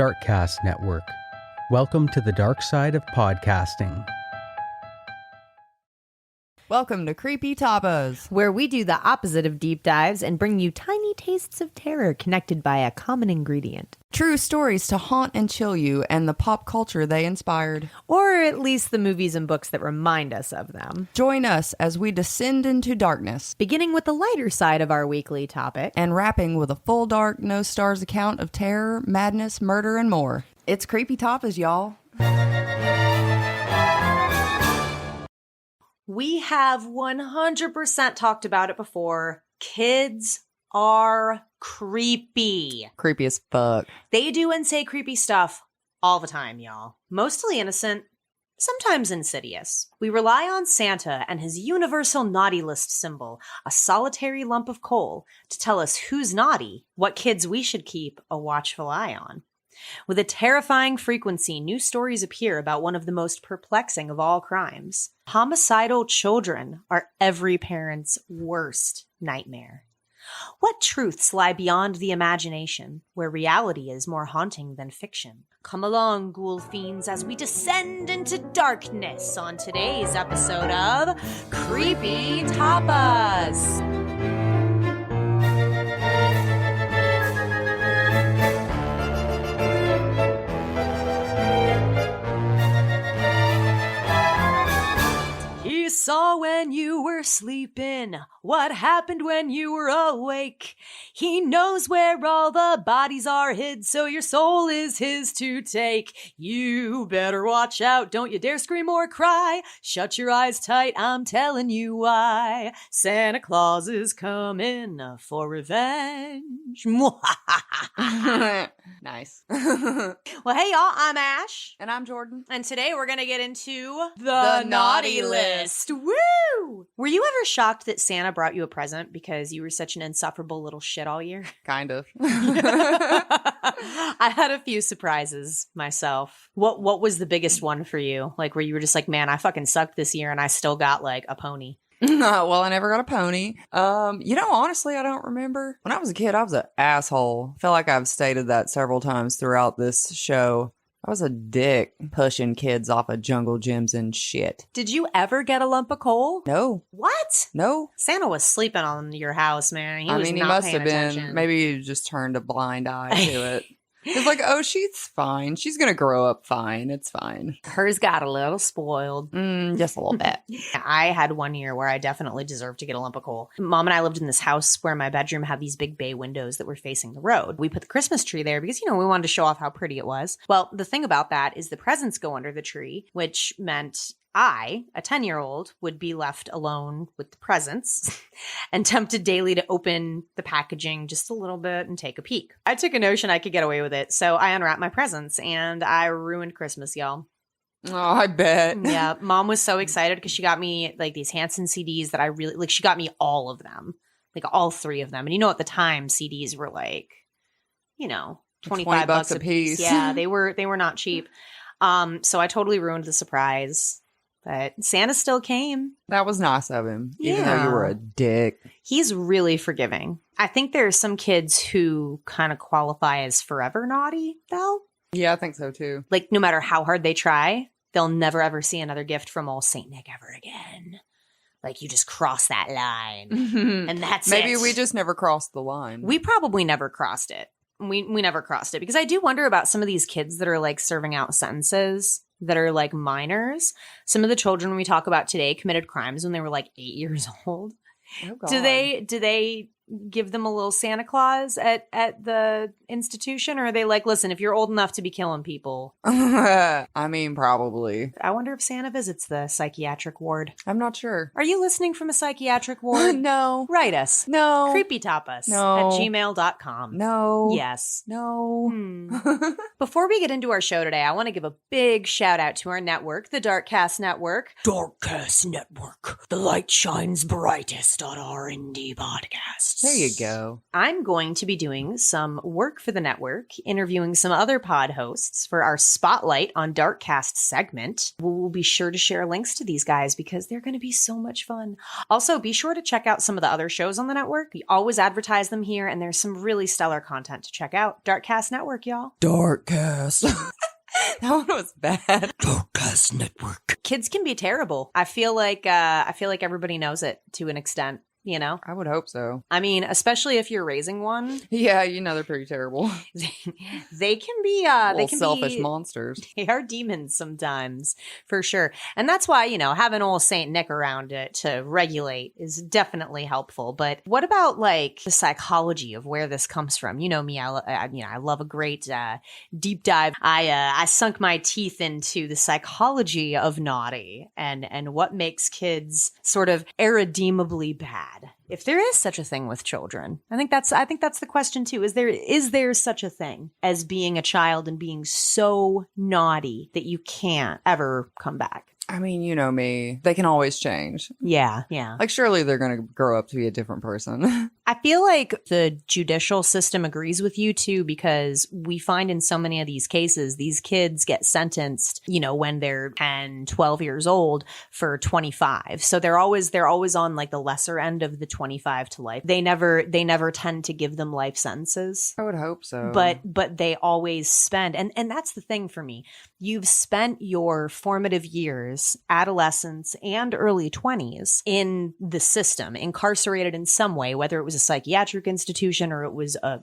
Darkcast Network. Welcome to the dark side of podcasting. Welcome to Creepy Tapas, where we do the opposite of deep dives and bring you tiny tastes of terror connected by a common ingredient. True stories to haunt and chill you and the pop culture they inspired. Or at least the movies and books that remind us of them. Join us as we descend into darkness, beginning with the lighter side of our weekly topic, and wrapping with a full dark, no stars account of terror, madness, murder, and more. It's Creepy Tapas, y'all. We have 100% talked about it before. Kids are creepy. Creepy as fuck. They do and say creepy stuff all the time, y'all. Mostly innocent, sometimes insidious. We rely on Santa and his universal naughty list symbol, a solitary lump of coal, to tell us who's naughty, what kids we should keep a watchful eye on. With a terrifying frequency, new stories appear about one of the most perplexing of all crimes. Homicidal children are every parent's worst nightmare. What truths lie beyond the imagination, where reality is more haunting than fiction? Come along, ghoul fiends, as we descend into darkness on today's episode of Creepy Tapas. He saw when you were sleeping, what happened when you were awake. He knows where all the bodies are hid, so your soul is his to take. You better watch out, don't you dare scream or cry. Shut your eyes tight, I'm telling you why. Santa Claus is coming for revenge. Nice. Well, hey y'all, I'm Ash. And I'm Jordan. And today we're going to get into the naughty list. Woo! Were you ever shocked that Santa brought you a present because you were such an insufferable little shit all year? Kind of. I had a few surprises myself. What was the biggest one for you? Like where you were just like, man, I fucking sucked this year and I still got like a pony. Well, I never got a pony. Honestly, I don't remember. When I was a kid, I was an asshole. I feel like I've stated that several times throughout this show. I was a dick pushing kids off of jungle gyms and shit. Did you ever get a lump of coal? No. What? No. Santa was sleeping on your house, man. He must have been. Attention. Maybe he just turned a blind eye to it. It's like, oh, she's fine. She's going to grow up fine. It's fine. Hers got a little spoiled. Just a little bit. I had one year where I definitely deserved to get a lump of coal. Mom and I lived in this house where my bedroom had these big bay windows that were facing the road. We put the Christmas tree there because, we wanted to show off how pretty it was. Well, the thing about that is the presents go under the tree, which meant I, a 10-year-old, would be left alone with the presents and tempted daily to open the packaging just a little bit and take a peek. I took a notion I could get away with it, so I unwrapped my presents and I ruined Christmas, y'all. Oh, I bet. Yeah, Mom was so excited because she got me like these Hanson CDs that I really like. She got me all of them, like all three of them. And at the time, CDs were like, $25 a piece. Yeah, they were not cheap. So I totally ruined the surprise. But Santa still came. That was nice of him, even though you were a dick. He's really forgiving. I think there are some kids who kind of qualify as forever naughty, though. Yeah, I think so, too. Like, no matter how hard they try, they'll never, ever see another gift from old Saint Nick ever again. Like, you just cross that line, and that's Maybe it. we just never crossed the line. We probably never crossed it. We never crossed it. Because I do wonder about some of these kids that are, like, serving out sentences that are like minors. Some of the children we talk about today committed crimes when they were like 8 years old. Oh, God. Do they give them a little Santa Claus at the institution, or are they like, listen, if you're old enough to be killing people? Probably. I wonder if Santa visits the psychiatric ward. I'm not sure. Are you listening from a psychiatric ward? No. Write us. No. creepytapas No. at gmail.com. No. Yes. No. Before we get into our show today, I want to give a big shout out to our network, the Darkcast Network. Darkcast Network. The light shines brightest on R&D podcasts. There you go. I'm going to be doing some work for the network, interviewing some other pod hosts for our Spotlight on Darkcast segment. We'll be sure to share links to these guys because they're going to be so much fun. Also, be sure to check out some of the other shows on the network. We always advertise them here, and there's some really stellar content to check out. Darkcast Network, y'all. Darkcast. That one was bad. Darkcast Network. Kids can be terrible. I feel like everybody knows it to an extent. You know? I would hope so. I mean, especially if you're raising one. Yeah, they're pretty terrible. They can be they can selfish monsters. They are demons sometimes, for sure. And that's why, having old Saint Nick around to regulate is definitely helpful. But what about like the psychology of where this comes from? You know me, I love a great deep dive. I sunk my teeth into the psychology of naughty and what makes kids sort of irredeemably bad. If there is such a thing with children, I think that's the question too. Is there such a thing as being a child and being so naughty that you can't ever come back? I mean, you know me. They can always change. Yeah. Like, surely they're going to grow up to be a different person. I feel like the judicial system agrees with you too, because we find in so many of these cases, these kids get sentenced, when they're 10, 12 years old for 25. So they're always on like the lesser end of the 25 to life. They never tend to give them life sentences. I would hope so. But they always spend, and that's the thing for me. You've spent your formative years, adolescence, and early 20s in the system, incarcerated in some way, whether it was a psychiatric institution or it was a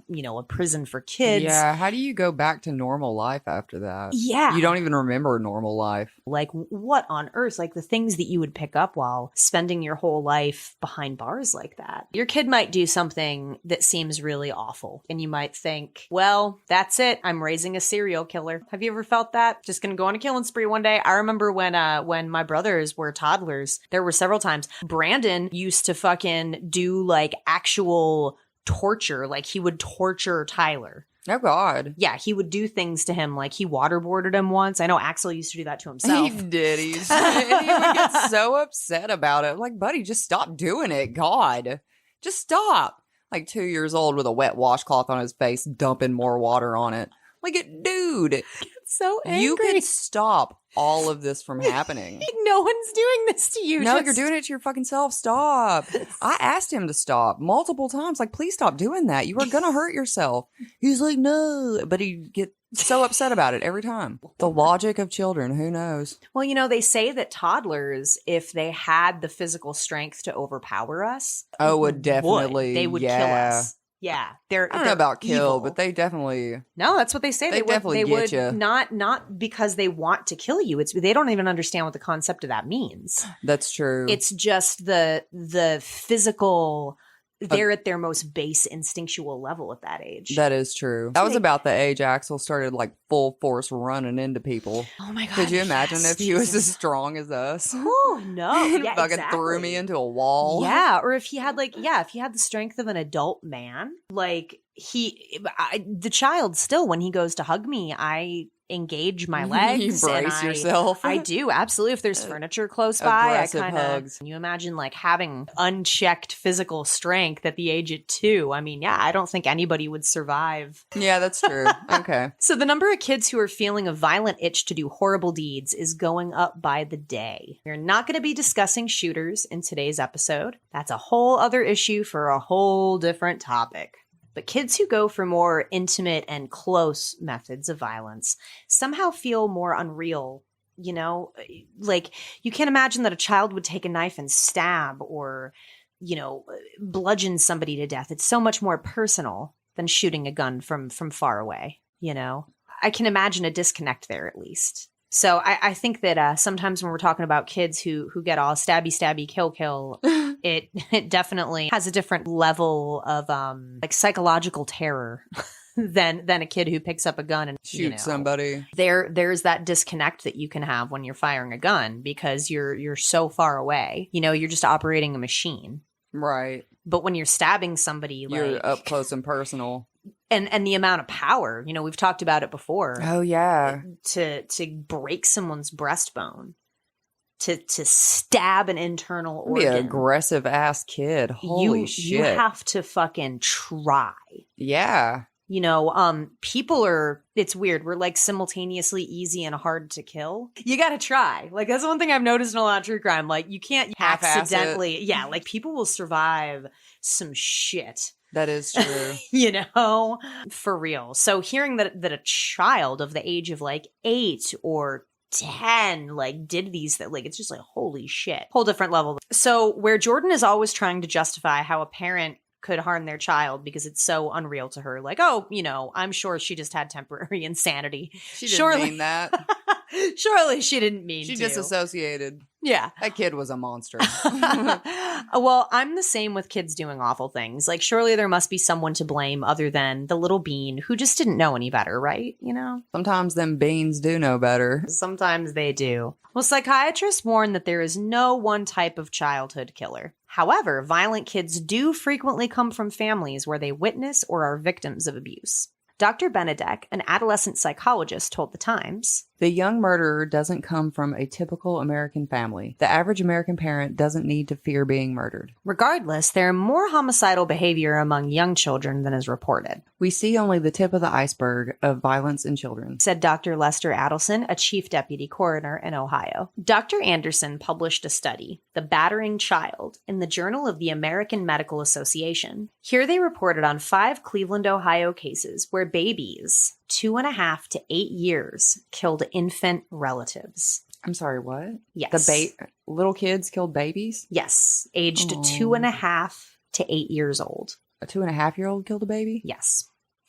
prison for kids. Yeah. How do you go back to normal life after that? Yeah. You don't even remember normal life. Like, what on earth? Like the things that you would pick up while spending your whole life behind bars like that. Your kid might do something that seems really awful, and you might think, well, that's it. I'm raising a serial killer. Have you ever felt that? Just gonna go on a killing spree one day. I remember when my brothers were toddlers, there were several times Brandon used to fucking do like actual torture. Like he would torture Tyler. Oh, God. Yeah, he would do things to him. Like he waterboarded him once. I know Axel used to do that to himself. He did. He would get so upset about it. Like, buddy, just stop doing it. God, just stop. Like 2 years old with a wet washcloth on his face, dumping more water on it. Like, dude. So angry. You could stop all of this from happening. No one's doing this to you. No, you're doing it to your fucking self. Stop. I asked him to stop multiple times. Like, please stop doing that. You are going to hurt yourself. He's like, no. But he gets so upset about it every time. The logic of children. Who knows? Well, they say that toddlers, if they had the physical strength to overpower us, would definitely. They would kill us. Yeah, I don't know about kill, evil. but they definitely. No, that's what they say. They definitely would you. Not because they want to kill you. It's they don't even understand what the concept of that means. That's true. It's just the physical. They're at their most base instinctual level at that age. That is true. That was about the age Axel started like full force running into people. Oh my God. Could you imagine if he was as strong as us? Oh, no. Yeah, fucking threw me into a wall. Yeah. Or if he had if he had the strength of an adult man, like the child still, when he goes to hug me, I engage my legs. You brace yourself. I do, absolutely. If there's furniture close by, aggressive I kind hugs. of. You imagine like having unchecked physical strength at the age of 2. I mean, yeah, I don't think anybody would survive. Yeah, that's true. Okay. So the number of kids who are feeling a violent itch to do horrible deeds is going up by the day. We're not going to be discussing shooters in today's episode. That's a whole other issue for a whole different topic. But kids who go for more intimate and close methods of violence somehow feel more unreal. Like you can't imagine that a child would take a knife and stab or, bludgeon somebody to death. It's so much more personal than shooting a gun from far away. I can imagine a disconnect there at least. So I think that sometimes when we're talking about kids who get all stabby, kill, it definitely has a different level of like psychological terror than a kid who picks up a gun and shoot somebody. There's that disconnect that you can have when you're firing a gun because you're so far away. You're just operating a machine. Right. But when you're stabbing somebody, you're up close and personal. And the amount of power, we've talked about it before. Oh, yeah. To break someone's breastbone. to stab an internal Be organ. an aggressive ass kid. Holy shit. You have to fucking try. Yeah. You know, people are, it's weird. We're like simultaneously easy and hard to kill. You got to try. Like, that's one thing I've noticed in a lot of true crime. Like, you can't Half-ass accidentally. Yeah, like people will survive some shit. That is true. You know, for real. So hearing that a child of the age of like 8 or 10 like did these that, like, it's just like, holy shit, whole different level. So where Jordan is always trying to justify how a parent could harm their child because it's so unreal to her, like, oh, you know, I'm sure she just had temporary insanity. She didn't mean that. Surely she didn't mean She to. disassociated. Yeah. That kid was a monster. Well, I'm the same with kids doing awful things. Like, surely there must be someone to blame other than the little bean who just didn't know any better, right? You know? Sometimes them beans do know better. Sometimes they do. Well, psychiatrists warn that there is no one type of childhood killer. However, violent kids do frequently come from families where they witness or are victims of abuse. Dr. Benedek, an adolescent psychologist, told The Times, The young murderer doesn't come from a typical American family. The average American parent doesn't need to fear being murdered. regardless, there are more homicidal behavior among young children than is reported, We see only the tip of the iceberg of violence in children. said Dr. Lester Adelson, a chief deputy coroner in Ohio. Dr. Anderson published a study, The Battering Child, in the Journal of the American Medical Association. Here they reported on 5 Cleveland, Ohio cases where babies 2.5 to 8 years killed infant relatives. I'm sorry, what? Yes. Little kids killed babies? Yes. Aged Oh. 2.5 to 8 years old. A 2.5-year-old killed a baby? Yes.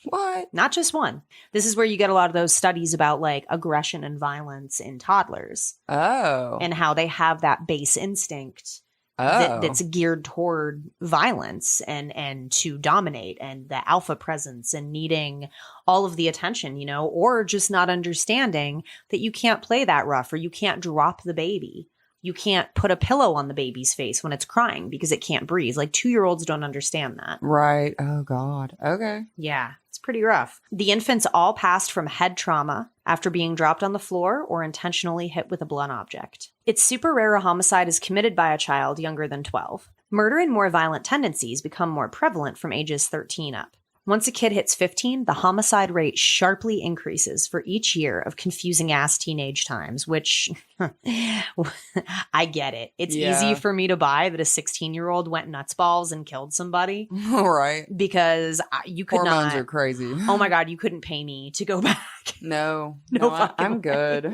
What? Not just one. This is where you get a lot of those studies about like aggression and violence in toddlers Oh. and how they have that base instinct Oh. that's geared toward violence and to dominate, and the alpha presence and needing all of the attention, you know, or just not understanding that you can't play that rough, or you can't drop the baby. You can't put a pillow on the baby's face when it's crying because it can't breathe. Like 2-year-olds don't understand that. Right. Oh, God. Okay. Yeah, it's pretty rough. The infants all passed from head trauma after being dropped on the floor or intentionally hit with a blunt object. It's super rare a homicide is committed by a child younger than 12. Murder and more violent tendencies become more prevalent from ages 13 up. Once a kid hits 15, the homicide rate sharply increases for each year of confusing-ass teenage times, which I get it. It's easy for me to buy that a 16-year-old went nuts balls and killed somebody. All right. Because you could Hormones not. are crazy. Oh my God, you couldn't pay me to go back. No. No I- fucking I'm way. good.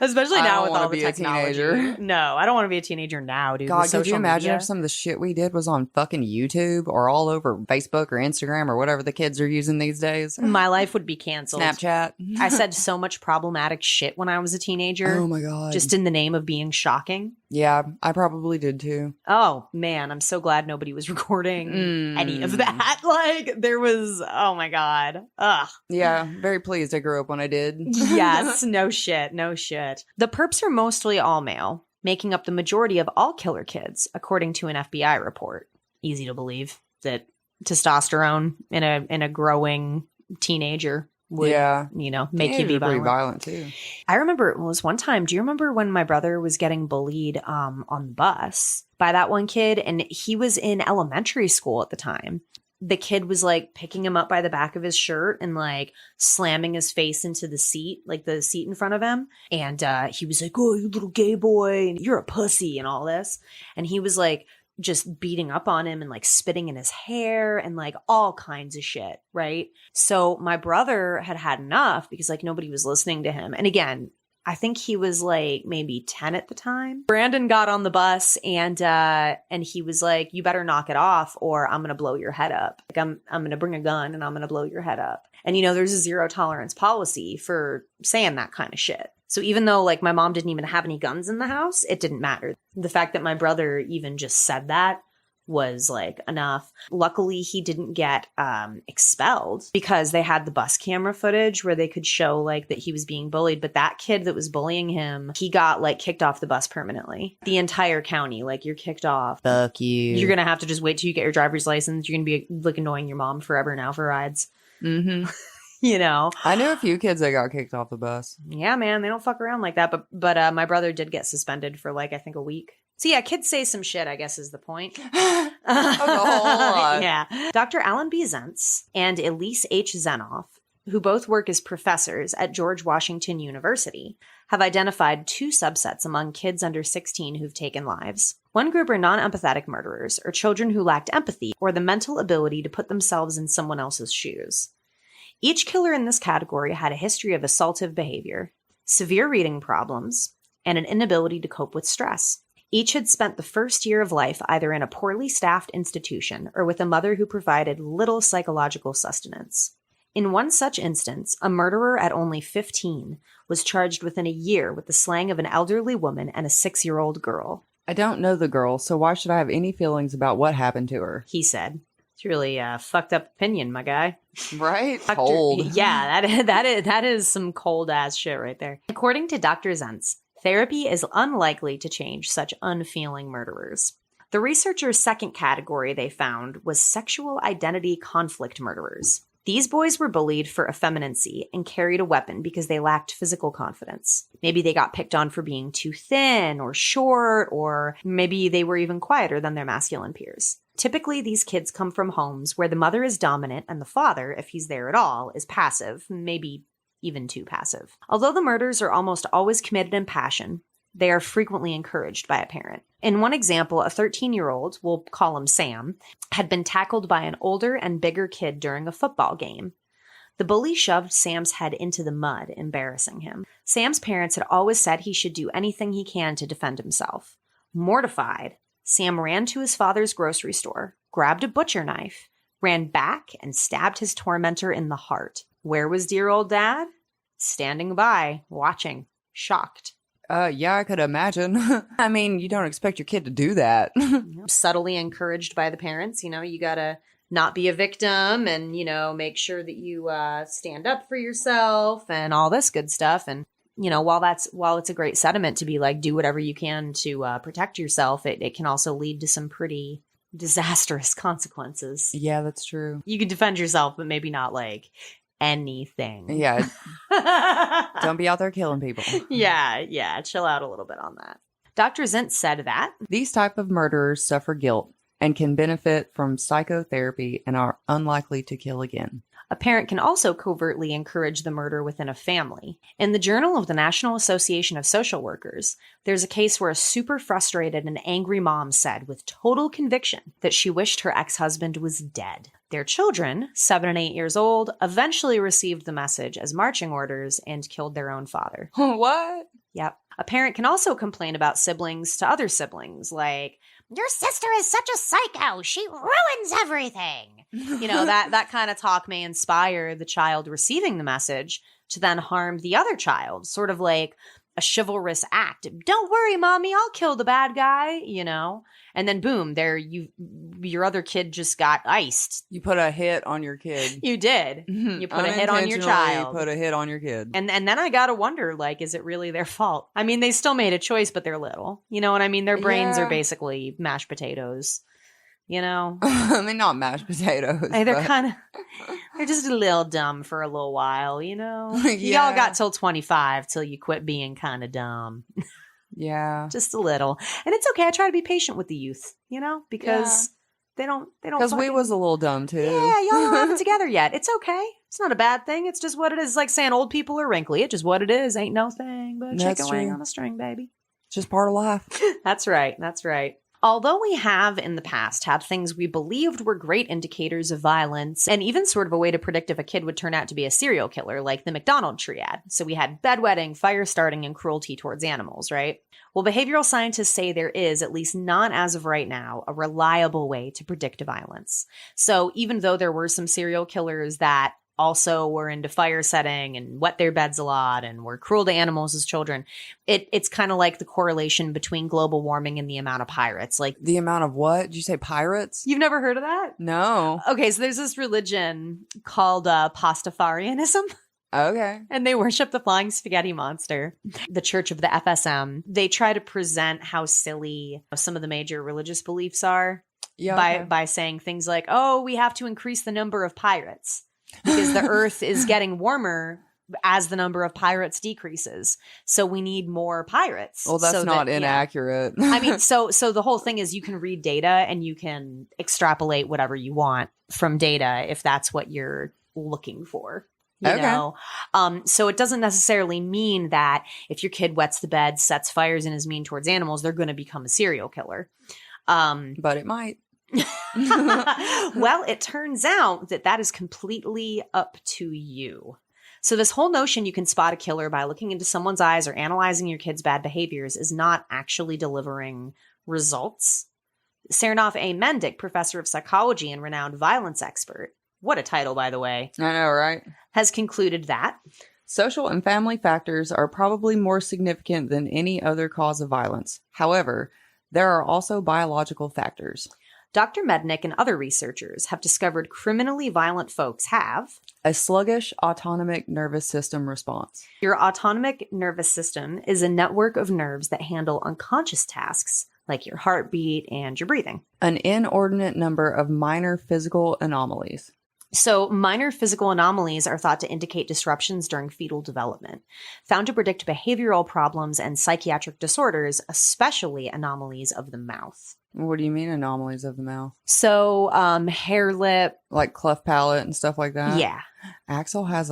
Especially I now don't with wanna all the be a technology. teenager. No, I don't want to be a teenager now, dude. God, With could you social imagine media. if some of the shit we did was on fucking YouTube or all over Facebook or Instagram or whatever the kids are using these days? My life would be canceled. Snapchat. I said so much problematic shit when I was a teenager. Oh my God. Just in the name of being shocking. Yeah, I probably did too. Oh man, I'm so glad nobody was recording any of Mm. that. Like there was, oh my God. Ugh. Yeah, very pleased I grew up when I did. Yes, no shit, no shit. The perps are mostly all male, making up the majority of all killer kids, according to an FBI report. Easy to believe that testosterone in a growing teenager would, Yeah. you know, make you be Teenagers are pretty violent. violent too. I remember it was one time. Do you remember when my brother was getting bullied on the bus by that one kid? And he was in elementary school at the time. The kid was like picking him up by the back of his shirt and like slamming his face into the seat, like the seat in front of him. And he was like, "Oh, you little gay boy, and you're a pussy," and all this. And he was like just beating up on him and like spitting in his hair and like all kinds of shit, right? So my brother had had enough because like nobody was listening to him. And again, I think he was like maybe 10 at the time. Brandon got on the bus and he was like, "You better knock it off or I'm going to blow your head up. Like I'm going to bring a gun and I'm going to blow your head up." And you know, there's a 0 tolerance policy for saying that kind of shit. So even though like my mom didn't even have any guns in the house, it didn't matter. The fact that my brother even just said that was like enough. Luckily, he didn't get expelled because they had the bus camera footage where they could show like that he was being bullied. But that kid that was bullying him, he got like kicked off the bus permanently. The entire county, like you're kicked off. Fuck you. You're going to have to just wait till you get your driver's license. You're going to be like annoying your mom forever now for rides. Mm-hmm. you know? I knew a few kids that got kicked off the bus. Yeah, man, they don't fuck around like that. But my brother did get suspended for like, I think a week. So yeah, kids say some shit, I guess is the point. Of the whole lot. Yeah. Dr. Alan B. Zentz and Elise H. Zenoff, who both work as professors at George Washington University, have identified 2 subsets among kids under 16 who've taken lives. One group are non-empathetic murderers, or children who lacked empathy or the mental ability to put themselves in someone else's shoes. Each killer in this category had a history of assaultive behavior, severe reading problems, and an inability to cope with stress. Each had spent the first year of life either in a poorly staffed institution or with a mother who provided little psychological sustenance. In one such instance, a murderer at only 15 was charged within a year with the slaying of an elderly woman and a 6-year-old girl. I don't know the girl, so why should I have any feelings about what happened to her? He said. It's really a fucked up opinion, my guy. Right? Cold. Yeah, that is some cold ass shit right there. According to Dr. Zentz, therapy is unlikely to change such unfeeling murderers. The researchers' second category they found was sexual identity conflict murderers. These boys were bullied for effeminacy and carried a weapon because they lacked physical confidence. Maybe they got picked on for being too thin or short, or maybe they were even quieter than their masculine peers. Typically, these kids come from homes where the mother is dominant and the father, if he's there at all, is passive, maybe even too passive. Although the murders are almost always committed in passion, they are frequently encouraged by a parent. In one example, a 13-year-old, we'll call him Sam, had been tackled by an older and bigger kid during a football game. The bully shoved Sam's head into the mud, embarrassing him. Sam's parents had always said he should do anything he can to defend himself. Mortified, Sam ran to his father's grocery store, grabbed a butcher knife, ran back, and stabbed his tormentor in the heart. Where was dear old dad? Standing by, watching, shocked. Yeah, I could imagine. I mean, you don't expect your kid to do that. Subtly encouraged by the parents, you gotta not be a victim and, make sure that you stand up for yourself and all this good stuff. And, while it's a great sentiment to be like, do whatever you can to protect yourself, it can also lead to some pretty disastrous consequences. Yeah, that's true. You can defend yourself, but maybe not like anything. Yeah. Don't be out there killing people. Yeah. Chill out a little bit on that. Dr. Zentz said that these type of murderers suffer guilt and can benefit from psychotherapy and are unlikely to kill again. a parent can also covertly encourage the murder within a family. In the Journal of the National Association of Social Workers, there's a case where a super frustrated and angry mom said with total conviction that she wished her ex-husband was dead. Their children, 7 and 8 years old, eventually received the message as marching orders and killed their own father. What? Yep. A parent can also complain about siblings to other siblings, like, "Your sister is such a psycho. She ruins everything." You know, that kind of talk may inspire the child receiving the message to then harm the other child, sort of like a chivalrous act. "Don't worry, mommy, I'll kill the bad guy," you know? And then boom, your other kid just got iced. You put a hit on your kid. You did. You put a hit on your child. Put a hit on your kid. And then I gotta wonder, like, is it really their fault? I mean, they still made a choice, but they're little. You know what I mean? Their brains are basically mashed potatoes. You know? I mean, not mashed potatoes. They're just a little dumb for a little while, you know? Y'all got till 25 till you quit being kind of dumb. Yeah. Just a little. And it's okay. I try to be patient with the youth, you know? Because they don't Because we was a little dumb too. Yeah, y'all don't have it together yet. It's okay. It's not a bad thing. It's just what it is. It's like saying old people are wrinkly. It's just what it is. Ain't no thing but a chicken wing on a string, baby. It's just part of life. That's right. That's right. Although we have in the past had things we believed were great indicators of violence and even sort of a way to predict if a kid would turn out to be a serial killer, like the McDonald triad. So we had bedwetting, fire starting, and cruelty towards animals, right? Well, behavioral scientists say there is, at least not as of right now, a reliable way to predict violence. So even though there were some serial killers that also were into fire setting and wet their beds a lot and were cruel to animals as children, it's kind of like the correlation between global warming and the amount of pirates. Like the amount of what? Did you say pirates? You've never heard of that? No. Okay, so there's this religion called Pastafarianism. Okay. And they worship the flying spaghetti monster, the Church of the FSM. They try to present how silly some of the major religious beliefs are by saying things like, oh, we have to increase the number of pirates. because the earth is getting warmer as the number of pirates decreases. So we need more pirates. Well, that's not inaccurate. I mean, so the whole thing is you can read data and you can extrapolate whatever you want from data if that's what you're looking for. You know? So it doesn't necessarily mean that if your kid wets the bed, sets fires, and is mean towards animals, they're going to become a serial killer. But it might. Well, it turns out that is completely up to you. So this whole notion you can spot a killer by looking into someone's eyes or analyzing your kid's bad behaviors is not actually delivering results. Sarnoff A. Mendick, professor of psychology and renowned violence expert, what a title, by the way, I know, right? has concluded that social and family factors are probably more significant than any other cause of violence. However, there are also biological factors. Dr. Mednick and other researchers have discovered criminally violent folks have a sluggish autonomic nervous system response. Your autonomic nervous system is a network of nerves that handle unconscious tasks like your heartbeat and your breathing. An inordinate number of minor physical anomalies. So minor physical anomalies are thought to indicate disruptions during fetal development, found to predict behavioral problems and psychiatric disorders, especially anomalies of the mouth. What do you mean anomalies of the mouth? So hair lip. Like cleft palate and stuff like that? Yeah. Axel has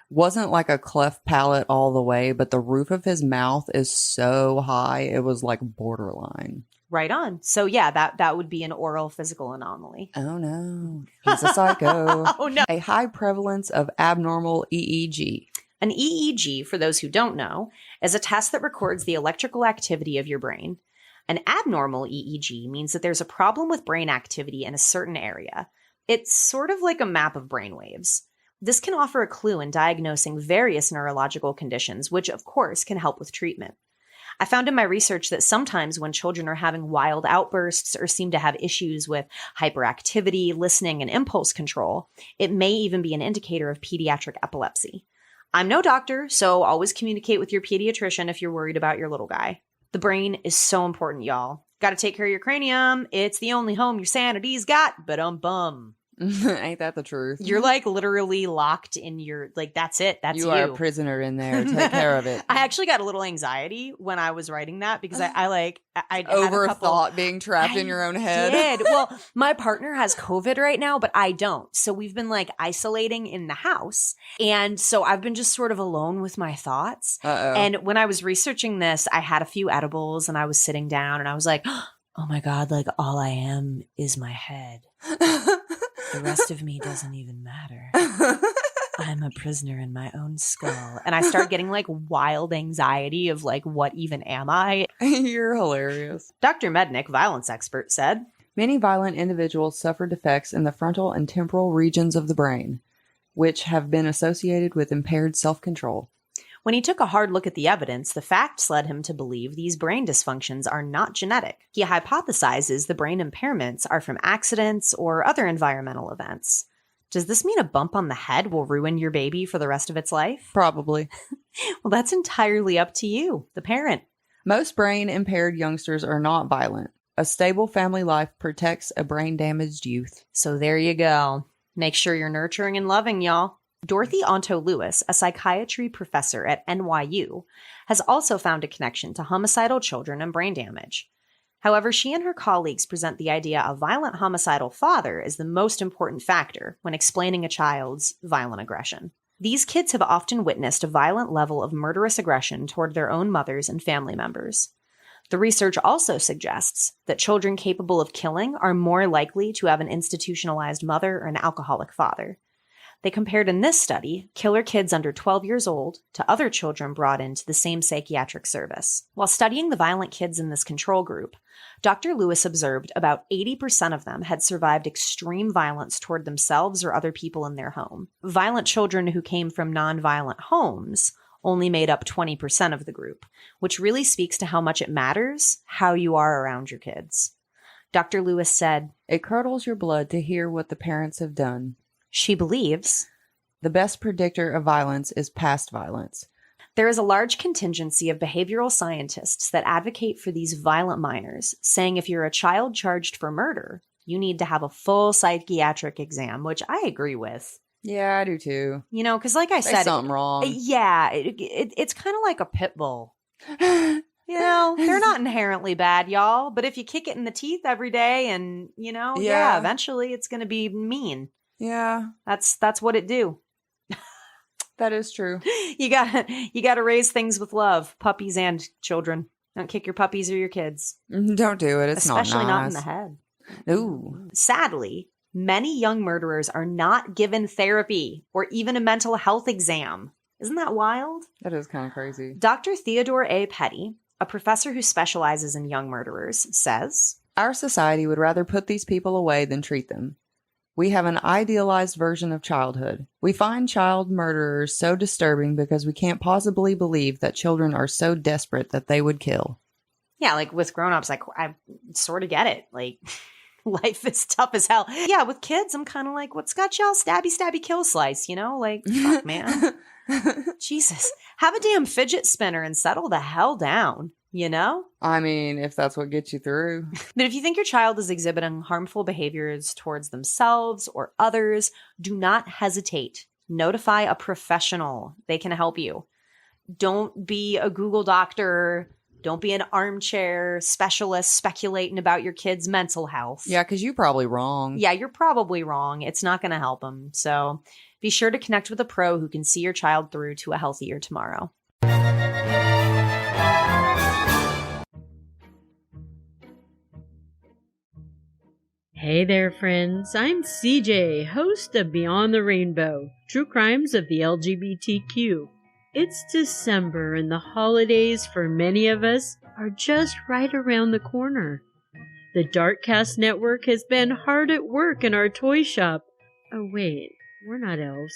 wasn't like a cleft palate all the way, but the roof of his mouth is so high, it was like borderline. Right on. So yeah, that would be an oral physical anomaly. Oh no, he's a psycho. Oh no. A high prevalence of abnormal EEG. An EEG, for those who don't know, is a test that records the electrical activity of your brain. An abnormal EEG means that there's a problem with brain activity in a certain area. It's sort of like a map of brain waves. This can offer a clue in diagnosing various neurological conditions, which of course can help with treatment. I found in my research that sometimes when children are having wild outbursts or seem to have issues with hyperactivity, listening, and impulse control, it may even be an indicator of pediatric epilepsy. I'm no doctor, so always communicate with your pediatrician if you're worried about your little guy. The brain is so important, y'all. Got to take care of your cranium. It's the only home your sanity's got, but bum. Ain't that the truth? You're like literally locked in your, like, that's it. That's you. You are a prisoner in there. Take care of it. I actually got a little anxiety when I was writing that because I overthought being trapped in your own head. Did. Well, my partner has COVID right now, but I don't. So we've been like isolating in the house. And so I've been just sort of alone with my thoughts. Uh-oh. And when I was researching this, I had a few edibles and I was sitting down and I was like, oh my God, like all I am is my head. The rest of me doesn't even matter. I'm a prisoner in my own skull. And I start getting like wild anxiety of like, what even am I? You're hilarious. Dr. Mednick, violence expert, said, many violent individuals suffer defects in the frontal and temporal regions of the brain, which have been associated with impaired self-control. When he took a hard look at the evidence, the facts led him to believe these brain dysfunctions are not genetic. He hypothesizes the brain impairments are from accidents or other environmental events. Does this mean a bump on the head will ruin your baby for the rest of its life? Probably. Well, that's entirely up to you, the parent. Most brain-impaired youngsters are not violent. A stable family life protects a brain-damaged youth. So there you go. Make sure you're nurturing and loving, y'all. Dorothy Onto Lewis, a psychiatry professor at NYU, has also found a connection to homicidal children and brain damage. However, she and her colleagues present the idea a violent homicidal father is the most important factor when explaining a child's violent aggression. These kids have often witnessed a violent level of murderous aggression toward their own mothers and family members. The research also suggests that children capable of killing are more likely to have an institutionalized mother or an alcoholic father. They compared in this study killer kids under 12 years old to other children brought into the same psychiatric service. While studying the violent kids in this control group, Dr. Lewis observed about 80% of them had survived extreme violence toward themselves or other people in their home. Violent children who came from nonviolent homes only made up 20% of the group, which really speaks to how much it matters how you are around your kids. Dr. Lewis said, it curdles your blood to hear what the parents have done. She believes the best predictor of violence is past violence. There is a large contingency of behavioral scientists that advocate for these violent minors, saying if you're a child charged for murder, you need to have a full psychiatric exam, which I agree with. Yeah, I do too. You know, because like I Say said, something wrong. it's kind of like a pit bull. You know, they're not inherently bad, y'all. But if you kick it in the teeth every day and, you know, Yeah. eventually it's going to be mean. Yeah, That's what it do. that is true. You gotta raise things with love, puppies and children. Don't kick your puppies or your kids. Don't do it. It's Especially not in nice. the head. Ooh. Sadly, many young murderers are not given therapy or even a mental health exam. Isn't that wild? That is kind of crazy. Dr. Theodore A. Petty, a professor who specializes in young murderers, says, Our society would rather put these people away than treat them. We have an idealized version of childhood. We find child murderers so disturbing because we can't possibly believe that children are so desperate that they would kill. yeah, like with grown-ups, like I sort of get it. Like life is tough as hell. Yeah, with kids, I'm kind of like, what's got y'all stabby kill slice, you know? Like, fuck, man. Jesus. Have a damn fidget spinner and settle the hell down, you know? I mean, if that's what gets you through. But if you think your child is exhibiting harmful behaviors towards themselves or others, do not hesitate. Notify a professional. They can help you. Don't be a Google doctor. Don't be an armchair specialist speculating about your kid's mental health. Yeah, because you're probably wrong. Yeah, you're probably wrong. It's not going to help them. So be sure to connect with a pro who can see your child through to a healthier tomorrow. Hey there, friends. I'm CJ, host of Beyond the Rainbow, True Crimes of the LGBTQ. It's December, and the holidays for many of us are just right around the corner. The Darkcast Network has been hard at work in our toy shop. Oh, wait, we're not elves.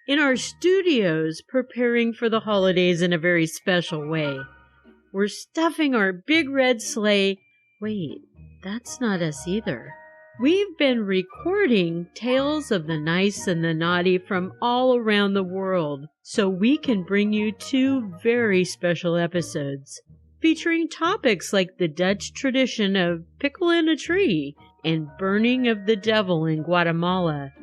In our studios, preparing for the holidays in a very special way. We're stuffing our big red sleigh. Wait, that's not us either. We've been recording tales of the nice and the naughty from all around the world, so we can bring you 2 very special episodes, featuring topics like the Dutch tradition of pickle in a tree and burning of the devil in Guatemala,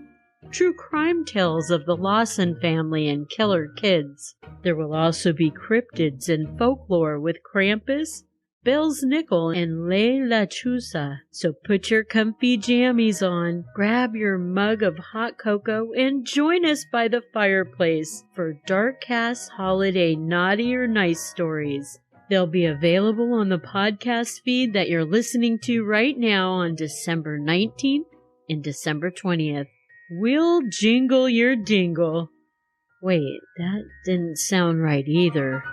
true crime tales of the Lawson family and killer kids. There will also be cryptids and folklore with Krampus, Bell's Nickel, and Le La Chusa. So put your comfy jammies on, grab your mug of hot cocoa, and join us by the fireplace for Darkcast Holiday Naughty or Nice Stories. They'll be available on the podcast feed that you're listening to right now on December 19th and December 20th. We'll jingle your dingle. Wait, that didn't sound right either.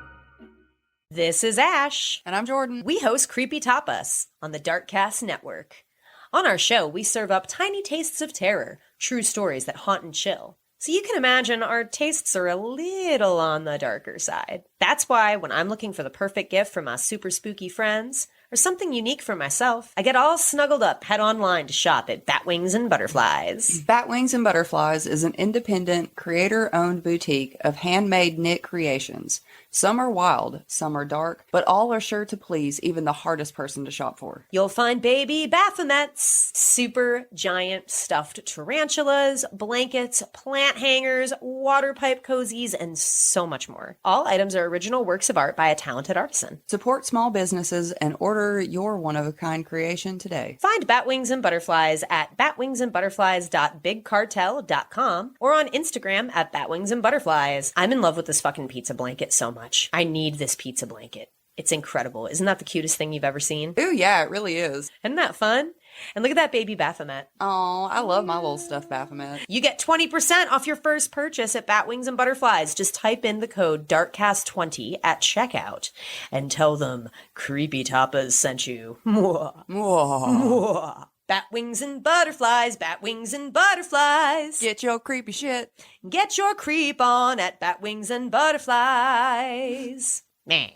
This is Ash. And I'm Jordan. We host Creepy Tapas on the Darkcast Network. On our show, we serve up tiny tastes of terror, true stories that haunt and chill. So you can imagine our tastes are a little on the darker side. That's why when I'm looking for the perfect gift for my super spooky friends, or something unique for myself, I get all snuggled up, head online to shop at Batwings and Butterflies. Batwings and Butterflies is an independent, creator-owned boutique of handmade knit creations. Some are wild, some are dark, but all are sure to please even the hardest person to shop for. You'll find baby Baphomets, super giant stuffed tarantulas, blankets, plant hangers, water pipe cozies, and so much more. All items are original works of art by a talented artisan. Support small businesses and order your one-of-a-kind creation today. Find Batwings and Butterflies at batwingsandbutterflies.bigcartel.com or on Instagram at batwingsandbutterflies. I'm in love with this fucking pizza blanket so much. I need this pizza blanket. It's incredible. Isn't that the cutest thing you've ever seen? Ooh, yeah, it really is. Isn't that fun? And look at that baby Baphomet. Oh, I love my little stuffed Baphomet. You get 20% off your first purchase at Batwings and Butterflies. Just type in the code DARKCAST20 at checkout and tell them Creepy Tapas sent you. Whoa. Batwings and Butterflies, Batwings and Butterflies. Get your creepy shit. Get your creep on at Batwings and Butterflies. Meh.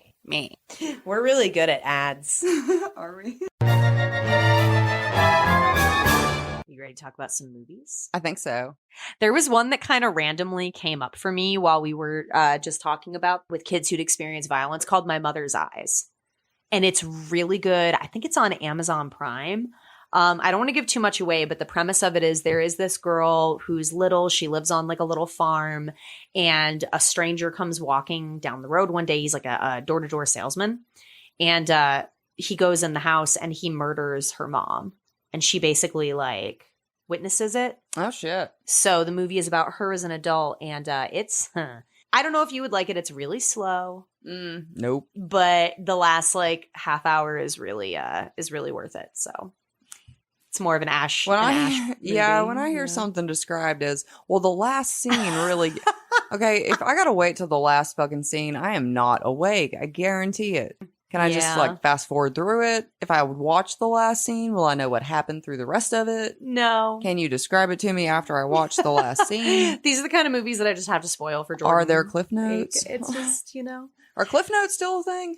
We're really good at ads. Are we? You ready to talk about some movies? I think so. There was one that kind of randomly came up for me while we were just talking about with kids who'd experienced violence called My Mother's Eyes. And it's really good. I think it's on Amazon Prime. I don't want to give too much away, but the premise of it is there is this girl who's little. She lives on like a little farm, and a stranger comes walking down the road one day. He's like a door-to-door salesman, and he goes in the house and he murders her mom, and she basically like witnesses it. Oh shit. So the movie is about her as an adult, and it's I don't know if you would like it. It's really slow. Nope. But the last like half hour is really worth it. So it's more of an Ash. When movie. when I hear something described as, well, the last scene really okay, if I gotta wait till the last fucking scene, I am not awake. I guarantee it. Can I just like fast forward through it? If I would watch the last scene, will I know what happened through the rest of it? No. Can you describe it to me after I watch the last scene? These are the kind of movies that I just have to spoil for Jordan. Are there Cliff Notes? Like, it's just, Are Cliff Notes still a thing?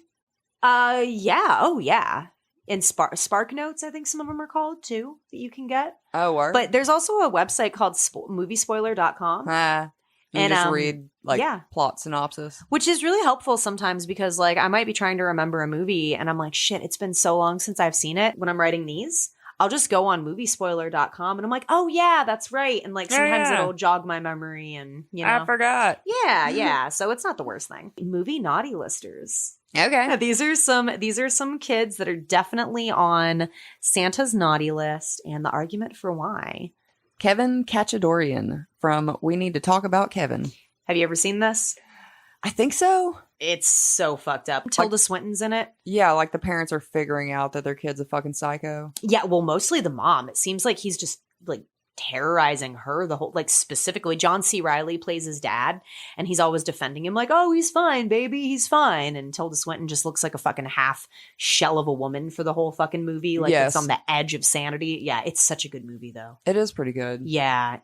Yeah. Oh, yeah. And Spark Notes, I think some of them are called too, that you can get. Oh, word. But there's also a website called moviespoiler.com. You just read plot synopsis. Which is really helpful sometimes because like I might be trying to remember a movie and I'm like, shit, it's been so long since I've seen it. When I'm writing these, I'll just go on moviespoiler.com and I'm like, oh yeah, that's right. And like sometimes it'll jog my memory and I forgot. Yeah. So it's not the worst thing. Movie naughty listers. Okay. These are some kids that are definitely on Santa's naughty list and the argument for why. Kevin Kachadorian from We Need to Talk About Kevin. Have you ever seen this? I think so. It's so fucked up. Tilda Swinton's in it. Yeah, like the parents are figuring out that their kid's a fucking psycho. Yeah, well, mostly the mom. It seems like he's just like terrorizing her the whole, like specifically John C. Reilly plays his dad and he's always defending him like, oh, he's fine, baby, he's fine. And Tilda Swinton just looks like a fucking half shell of a woman for the whole fucking movie. Like it's on the edge of sanity. Yeah, it's such a good movie though. It is pretty good. Yeah.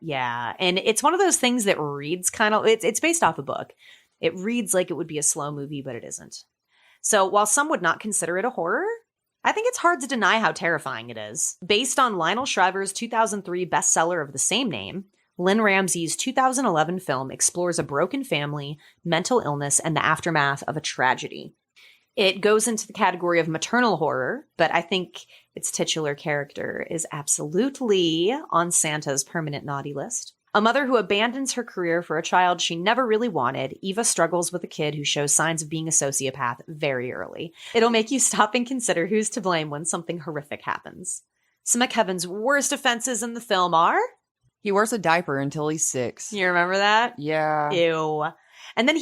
And it's one of those things that reads kind of, it's based off a book. It reads like it would be a slow movie, but it isn't. So while some would not consider it a horror, I think it's hard to deny how terrifying it is. Based on Lionel Shriver's 2003 bestseller of the same name, Lynn Ramsey's 2011 film explores a broken family, mental illness, and the aftermath of a tragedy. It goes into the category of maternal horror, but I think its titular character is absolutely on Santa's permanent naughty list. A mother who abandons her career for a child she never really wanted, Eva struggles with a kid who shows signs of being a sociopath very early. It'll make you stop and consider who's to blame when something horrific happens. Some of Kevin's worst offenses in the film are... He wears a diaper until he's 6. You remember that? Yeah. Ew. And then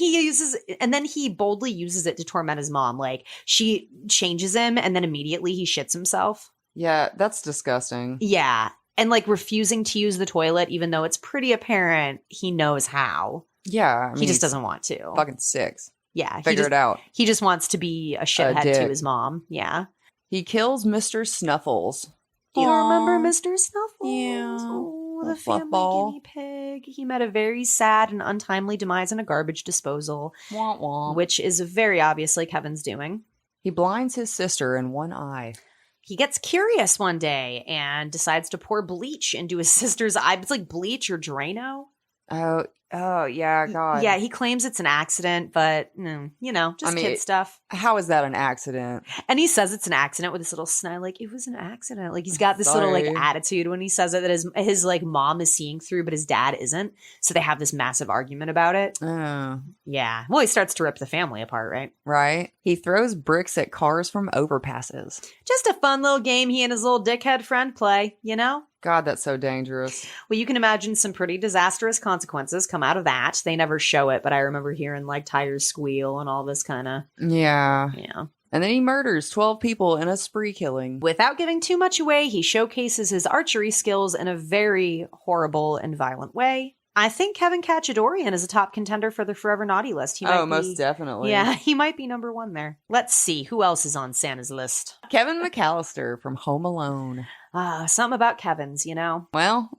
he boldly uses it to torment his mom. Like, she changes him and then immediately he shits himself. Yeah, that's disgusting. Yeah. And like refusing to use the toilet, even though it's pretty apparent he knows how. Yeah. I mean, he just doesn't want to. Fucking 6. Yeah. Figure it out. He just wants to be a shithead to his mom. Yeah. He kills Mr. Snuffles. Do you remember Mr. Snuffles? Yeah. Oh, the family guinea pig. He met a very sad and untimely demise in a garbage disposal. Womp womp. Which is very obviously Kevin's doing. He blinds his sister in one eye. He gets curious one day and decides to pour bleach into his sister's eye. It's like bleach or Drano. Oh, yeah, God. Yeah, he claims it's an accident, but, just kid stuff. How is that an accident? And he says it's an accident with this little snide, like, it was an accident. Like, he's got this little, like, attitude when he says it that his like, mom is seeing through, but his dad isn't. So they have this massive argument about it. Oh. Yeah. Well, he starts to rip the family apart, right? Right. He throws bricks at cars from overpasses. Just a fun little game he and his little dickhead friend play, God, that's so dangerous. Well, you can imagine some pretty disastrous consequences come out of that. They never show it, but I remember hearing like tires squeal and all this kind of. Yeah. Yeah. And then he murders 12 people in a spree killing. Without giving too much away, he showcases his archery skills in a very horrible and violent way. I think Kevin Kachadorian is a top contender for the Forever Naughty list. Most definitely. Yeah, he might be number 1 there. Let's see. Who else is on Santa's list? Kevin McAllister from Home Alone. Something about Kevin's, Well.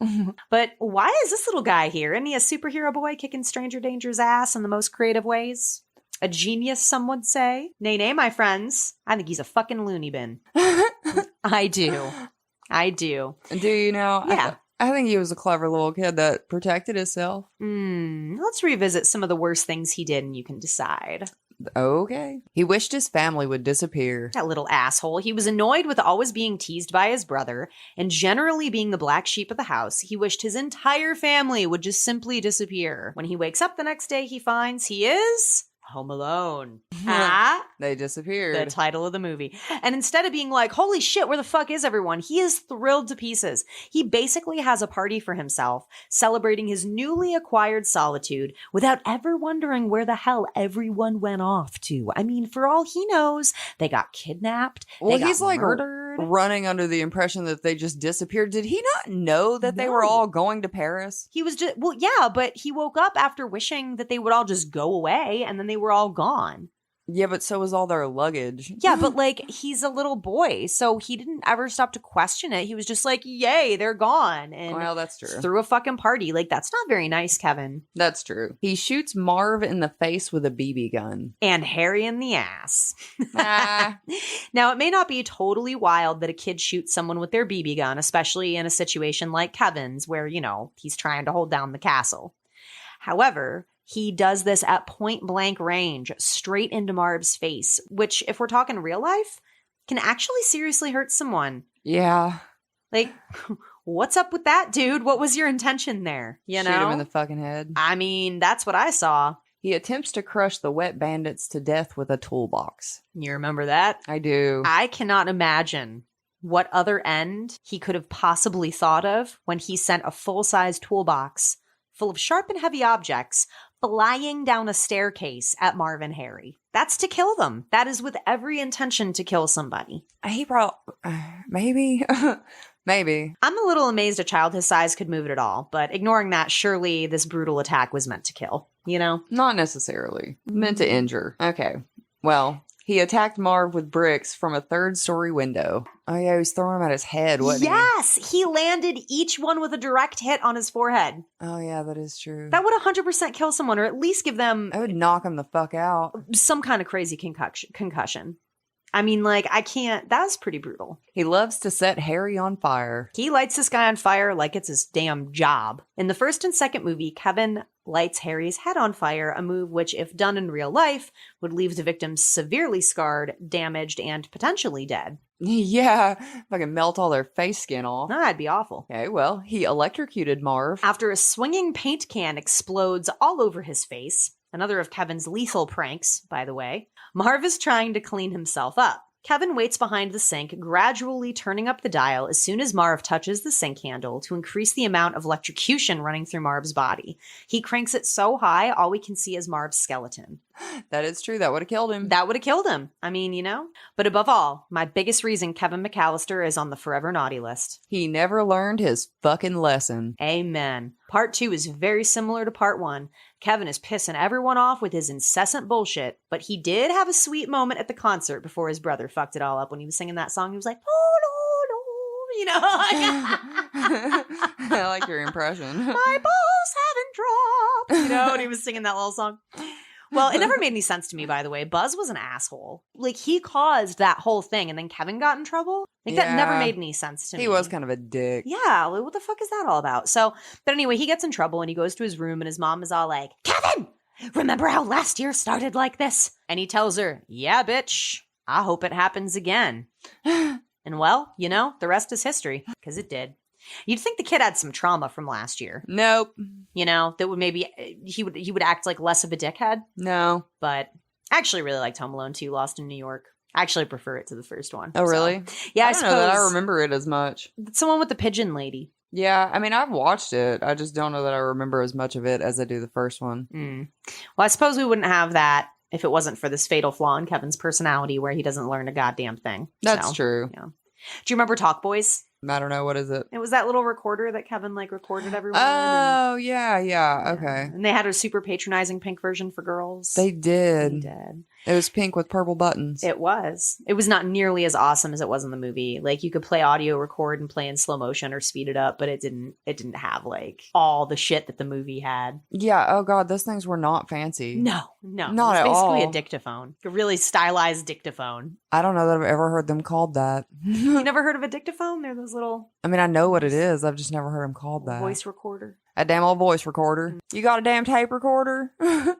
But why is this little guy here? Isn't he a superhero boy kicking stranger danger's ass in the most creative ways? A genius, some would say. Nay, my friends. I think he's a fucking loony bin. I do. Do you know? Yeah. I think he was a clever little kid that protected himself. Let's revisit some of the worst things he did and you can decide. Okay. He wished his family would disappear. That little asshole. He was annoyed with always being teased by his brother and generally being the black sheep of the house. He wished his entire family would just simply disappear. When he wakes up the next day, he finds he is home alone. They disappeared. The title of the movie. And instead of being like, holy shit, where the fuck is everyone? He is thrilled to pieces. He basically has a party for himself, celebrating his newly acquired solitude without ever wondering where the hell everyone went off to. I mean, for all he knows, they got kidnapped. Well, they he's got like murdered. running under the impression that they just disappeared. Did he not know that they were No. all going to Paris? He was just, well, yeah, but he woke up after wishing that they would all just go away and then they were all gone. Yeah, but so was all their luggage. Yeah, but like he's a little boy, so he didn't ever stop to question it. He was just like, yay, they're gone. And Well, that's true. threw a fucking party. Like, that's not very nice, Kevin. That's true. He shoots Marv in the face with a BB gun. And Harry in the ass. Ah. Now, it may not be totally wild that a kid shoots someone with their BB gun, especially in a situation like Kevin's, where, you know, he's trying to hold down the castle. However, he does this at point blank range, straight into Marv's face, which, if we're talking real life, can actually seriously hurt someone. Yeah. Like, what's up with that, dude? What was your intention there? You know? Shoot him in the fucking head. I mean, that's what I saw. He attempts to crush the wet bandits to death with a toolbox. You remember that? I do. I cannot imagine what other end he could have possibly thought of when he sent a full-size toolbox full of sharp and heavy objects flying down a staircase at Marv and Harry. That's to kill them. That is with every intention to kill somebody. He probably... maybe? Maybe. I'm a little amazed a child his size could move it at all, but ignoring that, surely this brutal attack was meant to kill, you know? Not necessarily. Meant to injure. Okay. Well, he attacked Marv with bricks from a third-story window. Oh, yeah, he was throwing them at his head, wasn't Yes! He landed each one with a direct hit on his forehead. he? Oh, yeah, that is true. That would 100% kill someone, or at least give them I would knock him the fuck out. some kind of crazy concussion. I mean, like, I can't... That was pretty brutal. He loves to set Harry on fire. He lights this guy on fire like it's his damn job. In the first and second movie, Kevin lights Harry's head on fire, a move which, if done in real life, would leave the victim severely scarred, damaged, and potentially dead. Yeah, if I can melt all their face skin off. That'd be awful. Okay, well, he electrocuted Marv. After a swinging paint can explodes all over his face, another of Kevin's lethal pranks, by the way, Marv is trying to clean himself up. Kevin waits behind the sink, gradually turning up the dial as soon as Marv touches the sink handle to increase the amount of electrocution running through Marv's body. He cranks it so high, all we can see is Marv's skeleton. That is true. That would have killed him. That would have killed him. I mean, you know? But above all, my biggest reason Kevin McAllister is on the forever naughty list. He never learned his fucking lesson. Amen. Part 2 is very similar to Part 1. Kevin is pissing everyone off with his incessant bullshit, but he did have a sweet moment at the concert before his brother fucked it all up when he was singing that song. He was like, oh, no, no, you know? I like your impression. My balls haven't dropped. You know, and he was singing that little song. Well, it never made any sense to me, by the way. Buzz was an asshole. Like, he caused that whole thing, and then Kevin got in trouble. Like, that never Yeah. made any sense to me. He was kind of a dick. Yeah, like, what the fuck is that all about? So, but anyway, he gets in trouble, and he goes to his room, and his mom is all like, Kevin, remember how last year started like this? And he tells her, yeah, bitch, I hope it happens again. And well, you know, the rest is history, because it did. You'd think the kid had some trauma from last year. Nope. You know, that would maybe he would act like less of a dickhead. No. But I actually really liked Home Alone 2, Lost in New York. I actually prefer it to the first one. Oh, really? So, yeah, I don't know that I suppose. remember it as much. It's the one with the pigeon lady. Yeah, I mean, I've watched it. I just don't know that I remember as much of it as I do the first one. Well, I suppose we wouldn't have that if it wasn't for this fatal flaw in Kevin's personality where he doesn't learn a goddamn thing. That's So, true. Yeah. Do you remember Talk Boys? I don't know. What is it? It was that little recorder that Kevin recorded everyone. And, Oh, yeah. Okay. and they had a super patronizing pink version for girls. They They did. did. It was pink with purple buttons. It was. It was not nearly as awesome as it was in the movie. Like, you could play audio record and play in slow motion or speed it up, but it didn't have like all the shit that the movie had. Yeah. Oh, God. Those things were not fancy. No. Not It was at basically all. a dictaphone. A really stylized dictaphone. I don't know that I've ever heard them called that. You never heard of a dictaphone? They're those little I mean, I know what it is. I've just never heard them called that. voice recorder. A damn old voice recorder. You got a damn tape recorder?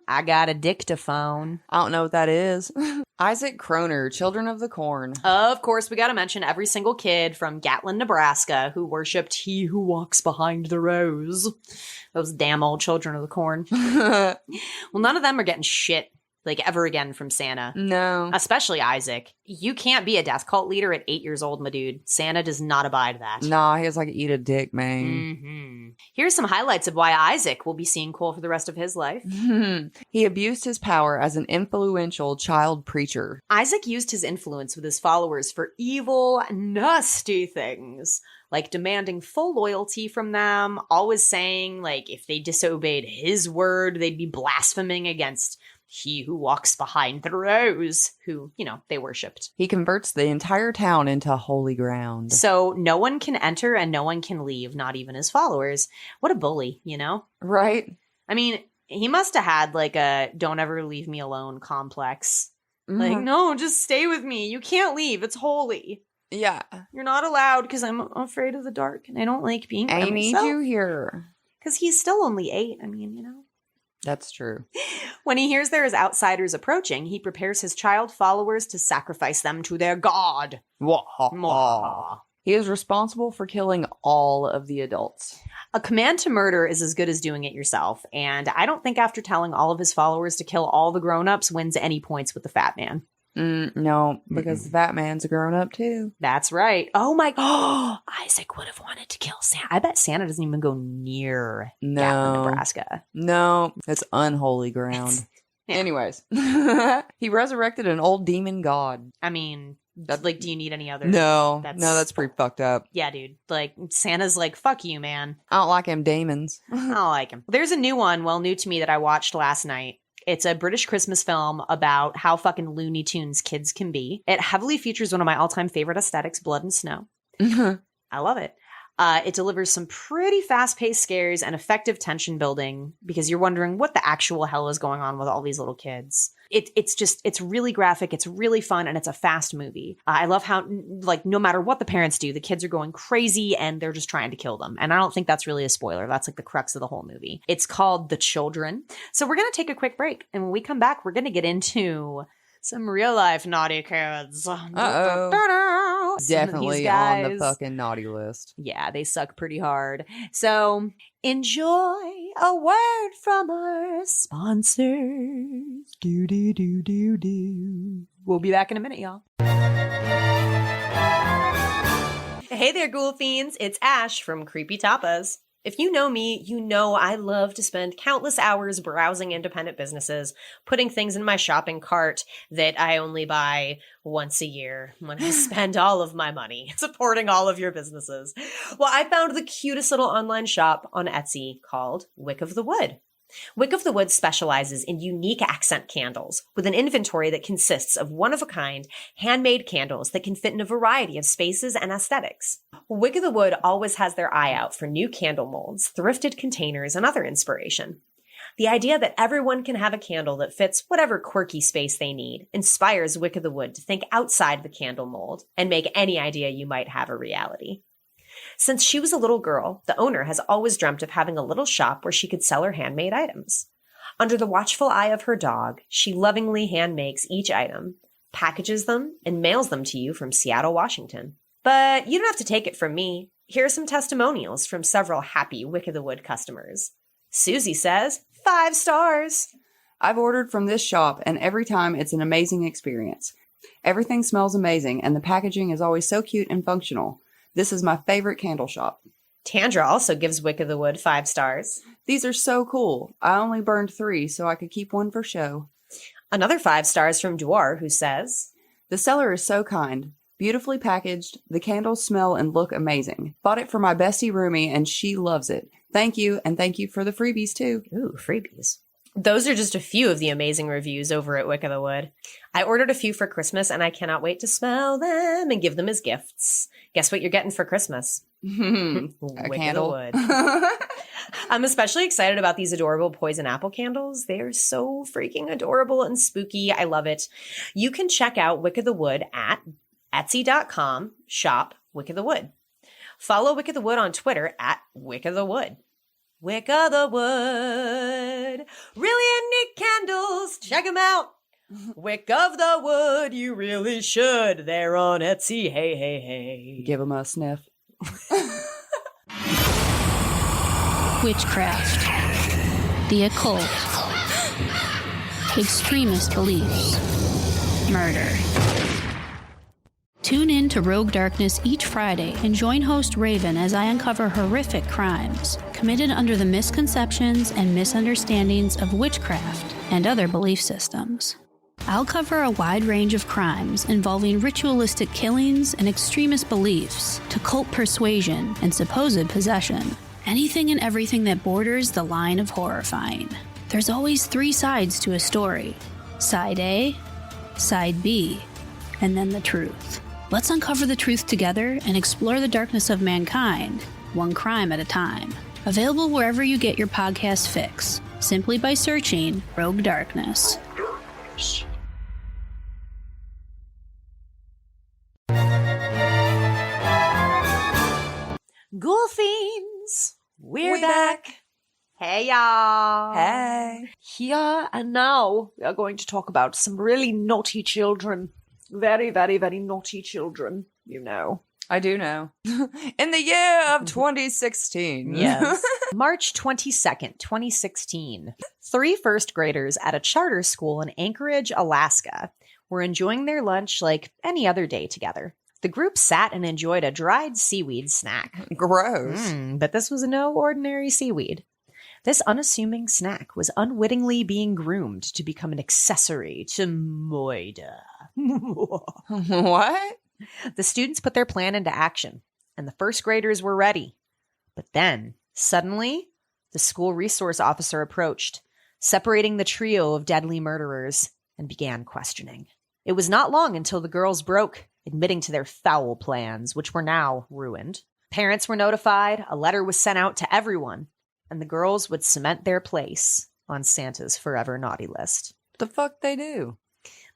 I got a dictaphone. I don't know what that is. Isaac Kroner, Children of the Corn. Of course, we got to mention every single kid from Gatlin, Nebraska, who worshipped He Who Walks Behind the Rose. Those damn old Children of the Corn. Well, none of them are getting shit like ever again from Santa. No. Especially Isaac. You can't be a death cult leader at 8 years old, my dude. Santa does not abide that. Nah, he was like, eat a dick, man. Mm-hmm. Here's some highlights of why Isaac will be seeing cool for the rest of his life. He abused his power as an influential child preacher. Isaac used his influence with his followers for evil, nasty things. Like demanding full loyalty from them, always saying, like, if they disobeyed his word, they'd be blaspheming against He Who Walks Behind the Rose, who, they worshipped. He converts the entire town into holy ground. So no one can enter and no one can leave, not even his followers. What a bully, Right? I mean, he must have had like a don't ever leave me alone complex. Like, no, just stay with me. You can't leave. It's holy. Yeah. You're not allowed because I'm afraid of the dark and I don't like being by I need myself. you here. Because he's still only 8. I mean, That's true. When he hears there is outsiders approaching, he prepares his child followers to sacrifice them to their god. Mwah. He is responsible for killing all of the adults. A command to murder is as good as doing it yourself, and I don't think after telling all of his followers to kill all the grown-ups wins any points with the fat man. No, because the fat man's a grown up too. That's right. Oh my god. Isaac would have wanted to kill Santa. I bet Santa doesn't even go near Gatlin, Nebraska. No, it's unholy ground. Yeah. Anyways, he resurrected an old demon god. I mean, do you need any other? No, that's pretty fucked up. Yeah, dude. Like, Santa's like, fuck you, man. I don't like him demons. I don't like him. There's a new one, new to me, that I watched last night. It's a British Christmas film about how fucking Looney Tunes kids can be. It heavily features one of my all-time favorite aesthetics, blood and snow. I love it. It delivers some pretty fast-paced scares and effective tension building because you're wondering what the actual hell is going on with all these little kids. It's really graphic, it's really fun, and it's a fast movie. I love how, like, no matter what the parents do, the kids are going crazy and they're just trying to kill them. And I don't think that's really a spoiler. That's like the crux of the whole movie. It's called The Children. So we're going to take a quick break. And when we come back, we're going to get into some real life naughty kids. Uh-oh. Definitely on the fucking naughty list. Yeah, they suck pretty hard. So enjoy a word from our sponsors. Do. We'll be back in a minute, y'all. Hey there, Ghoul Fiends. It's Ash from Creepy Tapas. If you know me, you know I love to spend countless hours browsing independent businesses, putting things in my shopping cart that I only buy once a year when I spend all of my money supporting all of your businesses. Well, I found the cutest little online shop on Etsy called Wick of the Wood. Wick of the Wood specializes in unique accent candles with an inventory that consists of one-of-a-kind, handmade candles that can fit in a variety of spaces and aesthetics. Wick of the Wood always has their eye out for new candle molds, thrifted containers, and other inspiration. The idea that everyone can have a candle that fits whatever quirky space they need inspires Wick of the Wood to think outside the candle mold and make any idea you might have a reality. Since she was a little girl, the owner has always dreamt of having a little shop where she could sell her handmade items. Under the watchful eye of her dog, she lovingly hand-makes each item, packages them, and mails them to you from Seattle, Washington. But you don't have to take it from me. Here are some testimonials from several happy Wick of the Wood customers. Susie says, 5 stars. I've ordered from this shop, and every time it's an amazing experience. Everything smells amazing, and the packaging is always so cute and functional. This is my favorite candle shop. Tandra also gives Wick of the Wood 5 stars. These are so cool. I only burned 3 so I could keep one for show. Another 5 stars from Dwar, who says, the seller is so kind. Beautifully packaged. The candles smell and look amazing. Bought it for my bestie roomie and she loves it. Thank you, and thank you for the freebies too. Ooh, freebies. Those are just a few of the amazing reviews over at Wick of the Wood. I ordered a few for Christmas and I cannot wait to smell them and give them as gifts. Guess what you're getting for Christmas? A Wick candle. of the Wood. I'm especially excited about these adorable poison apple candles. They're so freaking adorable and spooky. I love it. You can check out Wick of the Wood at Etsy.com, shop Wick of the Wood. Follow Wick of the Wood on Twitter at Wick of the Wood. Wick of the wood. Really neat candles. Check them out. Wick of the wood. You really should. They're on Etsy. Hey, hey, hey. Give them a sniff. Witchcraft, the occult, extremist beliefs, murder. Tune in to Rogue Darkness each Friday and join host Raven as I uncover horrific crimes committed under the misconceptions and misunderstandings of witchcraft and other belief systems. I'll cover a wide range of crimes involving ritualistic killings and extremist beliefs to cult persuasion and supposed possession. Anything and everything that borders the line of horrifying. There's always 3 sides to a story. Side A, Side B, and then the truth. Let's uncover the truth together and explore the darkness of mankind, one crime at a time. Available wherever you get your podcast fix, simply by searching Rogue Darkness. Ghoul Fiends, we're back. Hey, y'all. Hey. Here and now, we are going to talk about some really naughty children. Very, very, very naughty children, you know. I do know. In the year of 2016. Yes. March 22nd, 2016. 3 first graders at a charter school in Anchorage, Alaska, were enjoying their lunch like any other day together. The group sat and enjoyed a dried seaweed snack. Gross. But this was no ordinary seaweed. This unassuming snack was unwittingly being groomed to become an accessory to Moida. What? The students put their plan into action, and the first graders were ready. But then, suddenly, the school resource officer approached, separating the trio of deadly murderers, and began questioning. It was not long until the girls broke, admitting to their foul plans, which were now ruined. Parents were notified, a letter was sent out to everyone, and the girls would cement their place on Santa's forever naughty list. The fuck they do?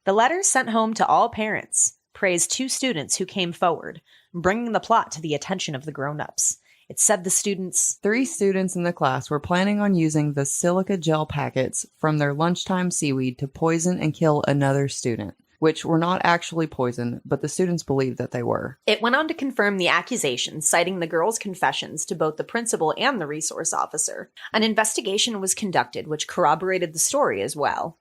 The letter sent home to all parents praised 2 students who came forward, bringing the plot to the attention of the grown-ups. It said the students... 3 students in the class were planning on using the silica gel packets from their lunchtime seaweed to poison and kill another student, which were not actually poison, but the students believed that they were. It went on to confirm the accusations, citing the girls' confessions to both the principal and the resource officer. An investigation was conducted, which corroborated the story as well.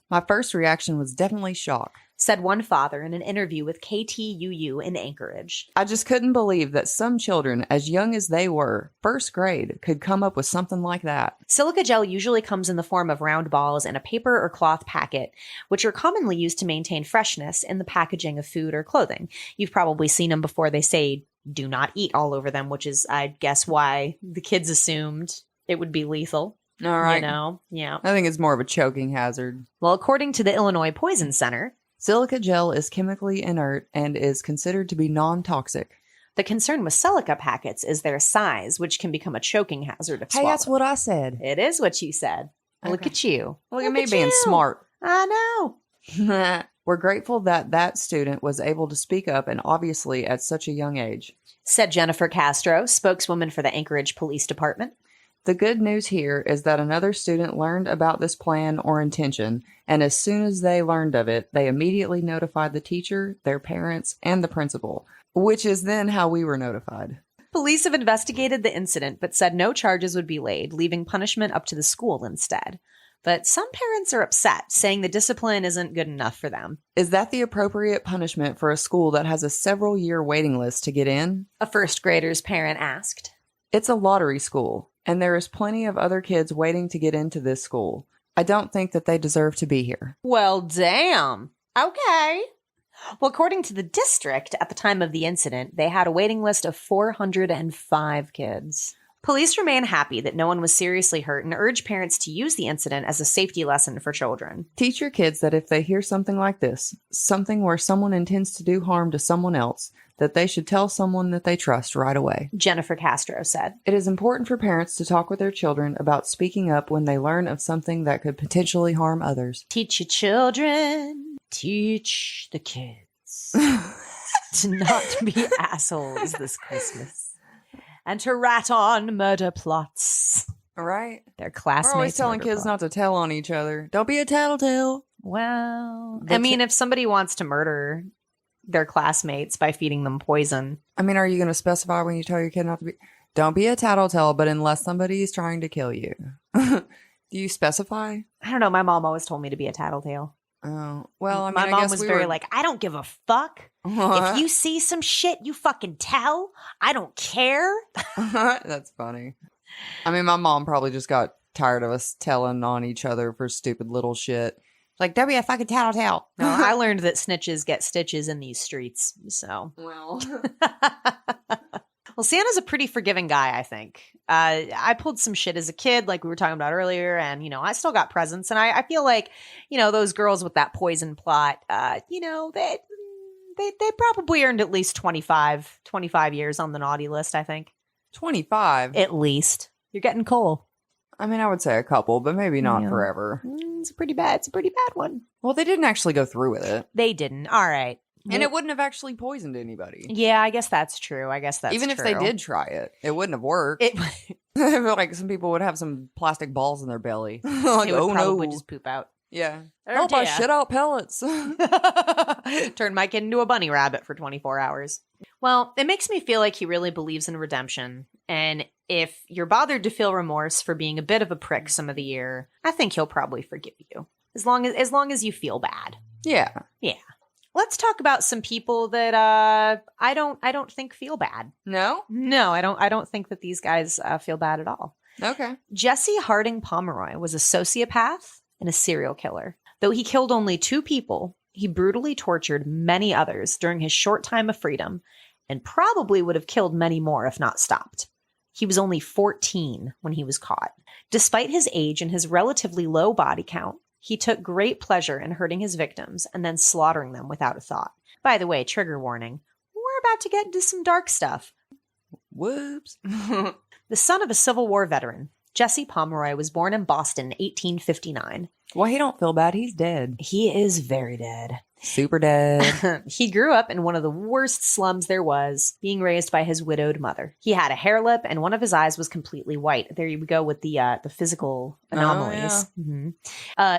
My first reaction was definitely shock. Said one father in an interview with KTUU in Anchorage. I just couldn't believe that some children, as young as they were, first grade, could come up with something like that. Silica gel usually comes in the form of round balls in a paper or cloth packet, which are commonly used to maintain freshness in the packaging of food or clothing. You've probably seen them before. They say, do not eat all over them, which is, I guess, why the kids assumed it would be lethal. All right. You know? Yeah. I think it's more of a choking hazard. Well, according to the Illinois Poison Center, silica gel is chemically inert and is considered to be non-toxic. the concern with silica packets is their size, which can become a choking hazard if Hey, swallowed. that's what I said. It is what you said. Look Okay. at you. Look at me being you. smart. I know. We're grateful that that student was able to speak up, and obviously at such a young age. Said Jennifer Castro, spokeswoman for the Anchorage Police Department. The good news here is that another student learned about this plan or intention, and as soon as they learned of it, they immediately notified the teacher, their parents, and the principal, which is then how we were notified. Police have investigated the incident, but said no charges would be laid, leaving punishment up to the school instead. But some parents are upset, saying the discipline isn't good enough for them. Is that the appropriate punishment for a school that has a several-year waiting list to get in? A first grader's parent asked. It's a lottery school, and there is plenty of other kids waiting to get into this school. I don't think that they deserve to be here. Well, damn. Okay. Well, according to the district, at the time of the incident, they had a waiting list of 405 kids. Police remain happy that no one was seriously hurt and urge parents to use the incident as a safety lesson for children. Teach your kids that if they hear something like this, something where someone intends to do harm to someone else, that they should tell someone that they trust right away. Jennifer Castro said. It is important for parents to talk with their children about speaking up when they learn of something that could potentially harm others. Teach your children, teach the kids to not be assholes this Christmas and to rat on murder plots. Right? Their We're classmates. always telling murder kids plot. not to tell on each other. Don't be a tattletale. Well, The I mean, if somebody wants to murder their classmates by feeding them poison, I mean, are you going to specify when you tell your kid not to be? Don't be a tattletale, but unless somebody is trying to kill you. Do you specify? I don't know. My mom always told me to be a tattletale. Oh, well, I mean, my I mom guess was we very were... like, I don't give a fuck. If you see some shit, you fucking tell. I don't care. That's funny. I mean, my mom probably just got tired of us telling on each other for stupid little shit. Like, don't be a fucking tattletale. No, I learned that snitches get stitches in these streets. So, Well, well, Santa's a pretty forgiving guy, I think. I pulled some shit as a kid, like we were talking about earlier, and, you know, I still got presents. And I feel like, you know, those girls with that poison plot, you know, they probably earned at least 25 years on the naughty list, I think. 25. At least. You're getting coal. I mean, I would say a couple, but maybe not Yeah. forever. It's a pretty bad one. Well, they didn't actually go through with it. They didn't. All right. And it wouldn't have actually poisoned anybody. Yeah, I guess that's true. Even if they did try it, it wouldn't have worked. It, I feel like some people would have some plastic balls in their belly. like, Like, would oh probably no. just poop out. Yeah. Oh, Help, I dear. shit out pellets. Turn my kid into a bunny rabbit for 24 hours. Well, it makes me feel like he really believes in redemption. And if you're bothered to feel remorse for being a bit of a prick some of the year, I think he'll probably forgive you. As long as you feel bad. Yeah. Yeah. Let's talk about some people that I don't think feel bad. No? No, I don't think that these guys feel bad at all. Okay. Jesse Harding Pomeroy was a sociopath and a serial killer. Though he killed only 2 people, he brutally tortured many others during his short time of freedom and probably would have killed many more if not stopped. He was only 14 when he was caught. Despite his age and his relatively low body count, he took great pleasure in hurting his victims and then slaughtering them without a thought. By the way, trigger warning, we're about to get into some dark stuff. Whoops. The son of a Civil War veteran, Jesse Pomeroy was born in Boston in 1859. Well, he don't feel bad. He's dead. He is very dead. Super dead. He grew up in one of the worst slums there was, being raised by his widowed mother. He had a hair lip and one of his eyes was completely white. There you go with the physical anomalies.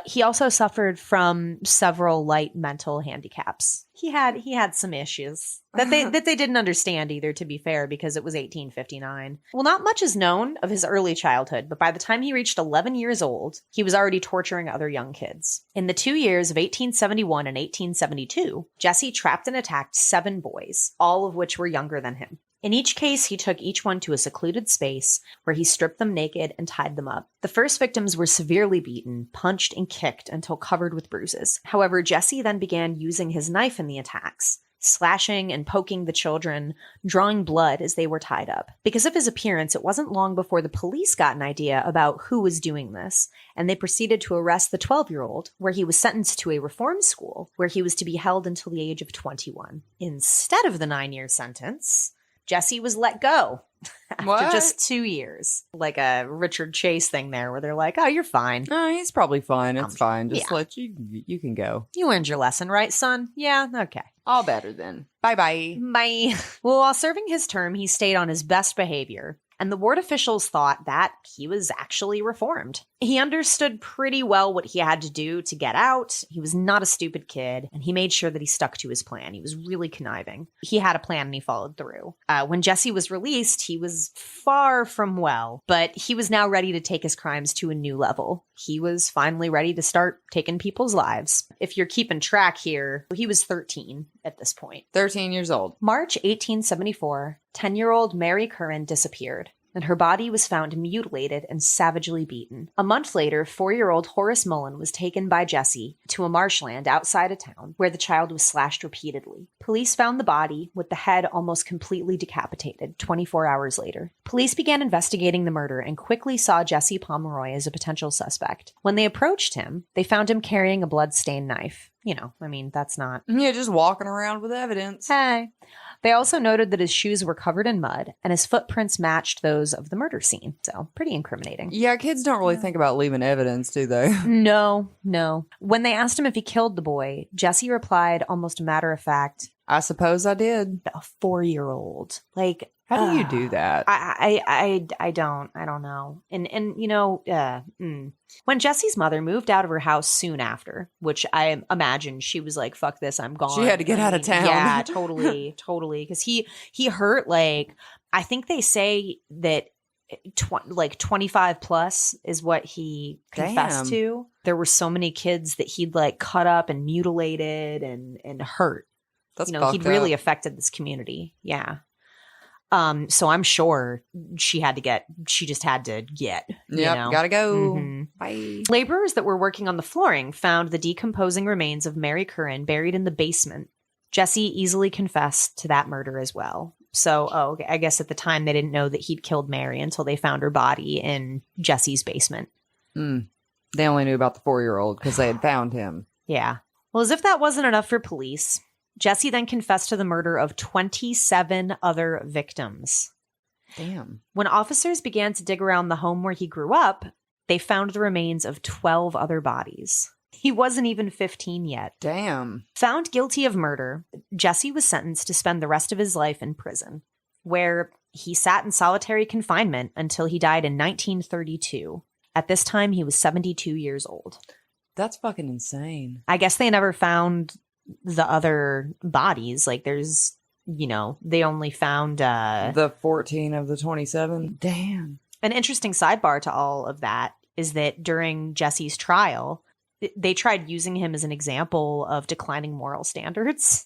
He also suffered from several light mental handicaps. He had some issues that they didn't understand either, to be fair, because it was 1859. Well, not much is known of his early childhood, but by the time he reached 11 years old, he was already torturing other young kids. In the 2 years of 1871 and 1872, Jesse trapped and attacked 7 boys, all of which were younger than him. In each case, he took each one to a secluded space where he stripped them naked and tied them up. The first victims were severely beaten, punched, and kicked until covered with bruises. However, Jesse then began using his knife in the attacks, slashing and poking the children, drawing blood as they were tied up. Because of his appearance, it wasn't long before the police got an idea about who was doing this, and they proceeded to arrest the 12-year-old, where he was sentenced to a reform school, where he was to be held until the age of 21. Instead of the 9-year sentence, Jesse was let go after just 2 years. Like a Richard Chase thing there where they're like, oh, you're fine. No, he's probably fine. It's fine. Just yeah. let you can go. You learned your lesson, right, son? Yeah, okay. All better then. Bye-bye. Bye. Well, while serving his term, he stayed on his best behavior, and the ward officials thought that he was actually reformed. He understood pretty well what he had to do to get out. He was not a stupid kid, and he made sure that he stuck to his plan. He was really conniving. He had a plan and he followed through. When Jesse was released, he was far from well, but he was now ready to take his crimes to a new level. He was finally ready to start taking people's lives. If you're keeping track here, he was 13 at this point. 13 years old. March 1874, 10-year-old Mary Curran disappeared, and her body was found mutilated and savagely beaten. A month later, 4-year-old Horace Mullen was taken by Jesse to a marshland outside of town, where the child was slashed repeatedly. Police found the body, with the head almost completely decapitated, 24 hours later. Police began investigating the murder and quickly saw Jesse Pomeroy as a potential suspect. When they approached him, they found him carrying a blood-stained knife. You know, I mean, that's not... Yeah, just walking around with evidence. Hey. They also noted that his shoes were covered in mud and his footprints matched those of the murder scene. So, pretty incriminating. Yeah, kids don't really think about leaving evidence, do they? No. When they asked him if he killed the boy, Jesse replied almost matter of fact, I suppose I did. a 4-year-old. Like, How do you do that? I don't know. And you know, when Jesse's mother moved out of her house soon after, which I imagine she was like, "Fuck this, I'm gone." She had to get out of town. Yeah, totally. Because he hurt, like, I think they say that 25 plus is what he confessed to. There were so many kids that he'd like cut up and mutilated and hurt. That's he'd really affected this community. Yeah. So I'm sure she just had to get. Yep, gotta go. Mm-hmm. Bye. Laborers that were working on the flooring found the decomposing remains of Mary Curran buried in the basement. Jesse easily confessed to that murder as well. So, I guess at the time they didn't know that he'd killed Mary until they found her body in Jesse's basement. They only knew about the 4-year-old because they had found him. Yeah. Well, as if that wasn't enough for police, Jesse then confessed to the murder of 27 other victims. Damn. When officers began to dig around the home where he grew up, they found the remains of 12 other bodies. He wasn't even 15 yet. Damn. Found guilty of murder, Jesse was sentenced to spend the rest of his life in prison, where he sat in solitary confinement until he died in 1932. At this time, he was 72 years old. That's fucking insane. I guess they never found the other bodies. Like, there's, they only found the 14 of the 27. Damn. An interesting sidebar to all of that is that during Jesse's trial, they tried using him as an example of declining moral standards.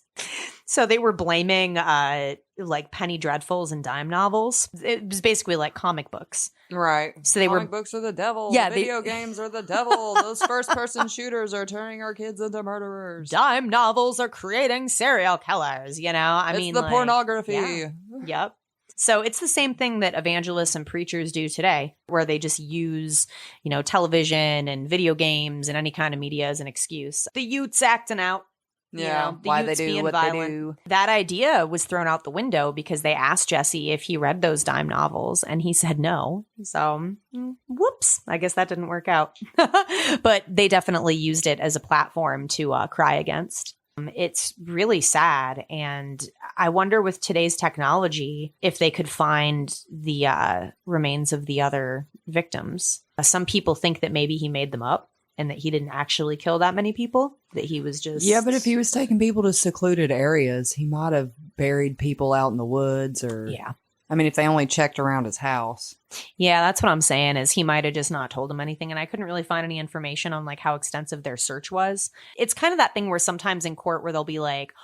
So they were blaming like penny dreadfuls and dime novels. It was basically like comic books. Right. So they comic books are the devil. Yeah, Video games are the devil. Those first-person shooters are turning our kids into murderers. Dime novels are creating serial killers, I mean, the pornography. Yeah. Yep. So it's the same thing that evangelists and preachers do today, where they just use, television and video games and any kind of media as an excuse. The youth's acting out. Yeah, the why they youth's do being what violent. they do. That idea was thrown out the window because they asked Jesse if he read those dime novels, and he said no. So, whoops, I guess that didn't work out. But they definitely used it as a platform to cry against. It's really sad, and I wonder with today's technology if they could find the remains of the other victims. Some people think that maybe he made them up and that he didn't actually kill that many people, that he was just... Yeah, but if he was taking people to secluded areas, he might have buried people out in the woods or... Yeah. I mean, if they only checked around his house. Yeah, that's what I'm saying, is he might have just not told them anything. And I couldn't really find any information on like how extensive their search was. It's kind of that thing where sometimes in court where they'll be like,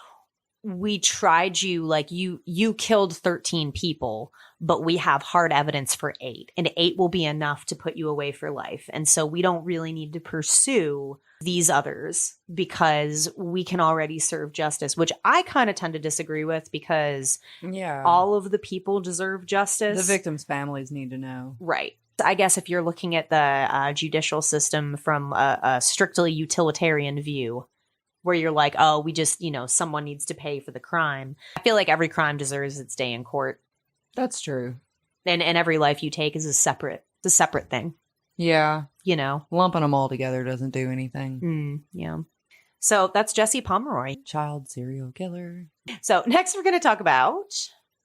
we tried you, like you killed 13 people, but we have hard evidence for 8, and 8 will be enough to put you away for life. And so we don't really need to pursue these others because we can already serve justice, which I kind of tend to disagree with, because all of the people deserve justice. The victims' families need to know. Right. I guess if you're looking at the judicial system from a strictly utilitarian view, where you're like, oh, we just, someone needs to pay for the crime. I feel like every crime deserves its day in court. That's true. And every life you take is a separate thing. Yeah. Lumping them all together doesn't do anything. Yeah. So that's Jesse Pomeroy. Child serial killer. So next we're going to talk about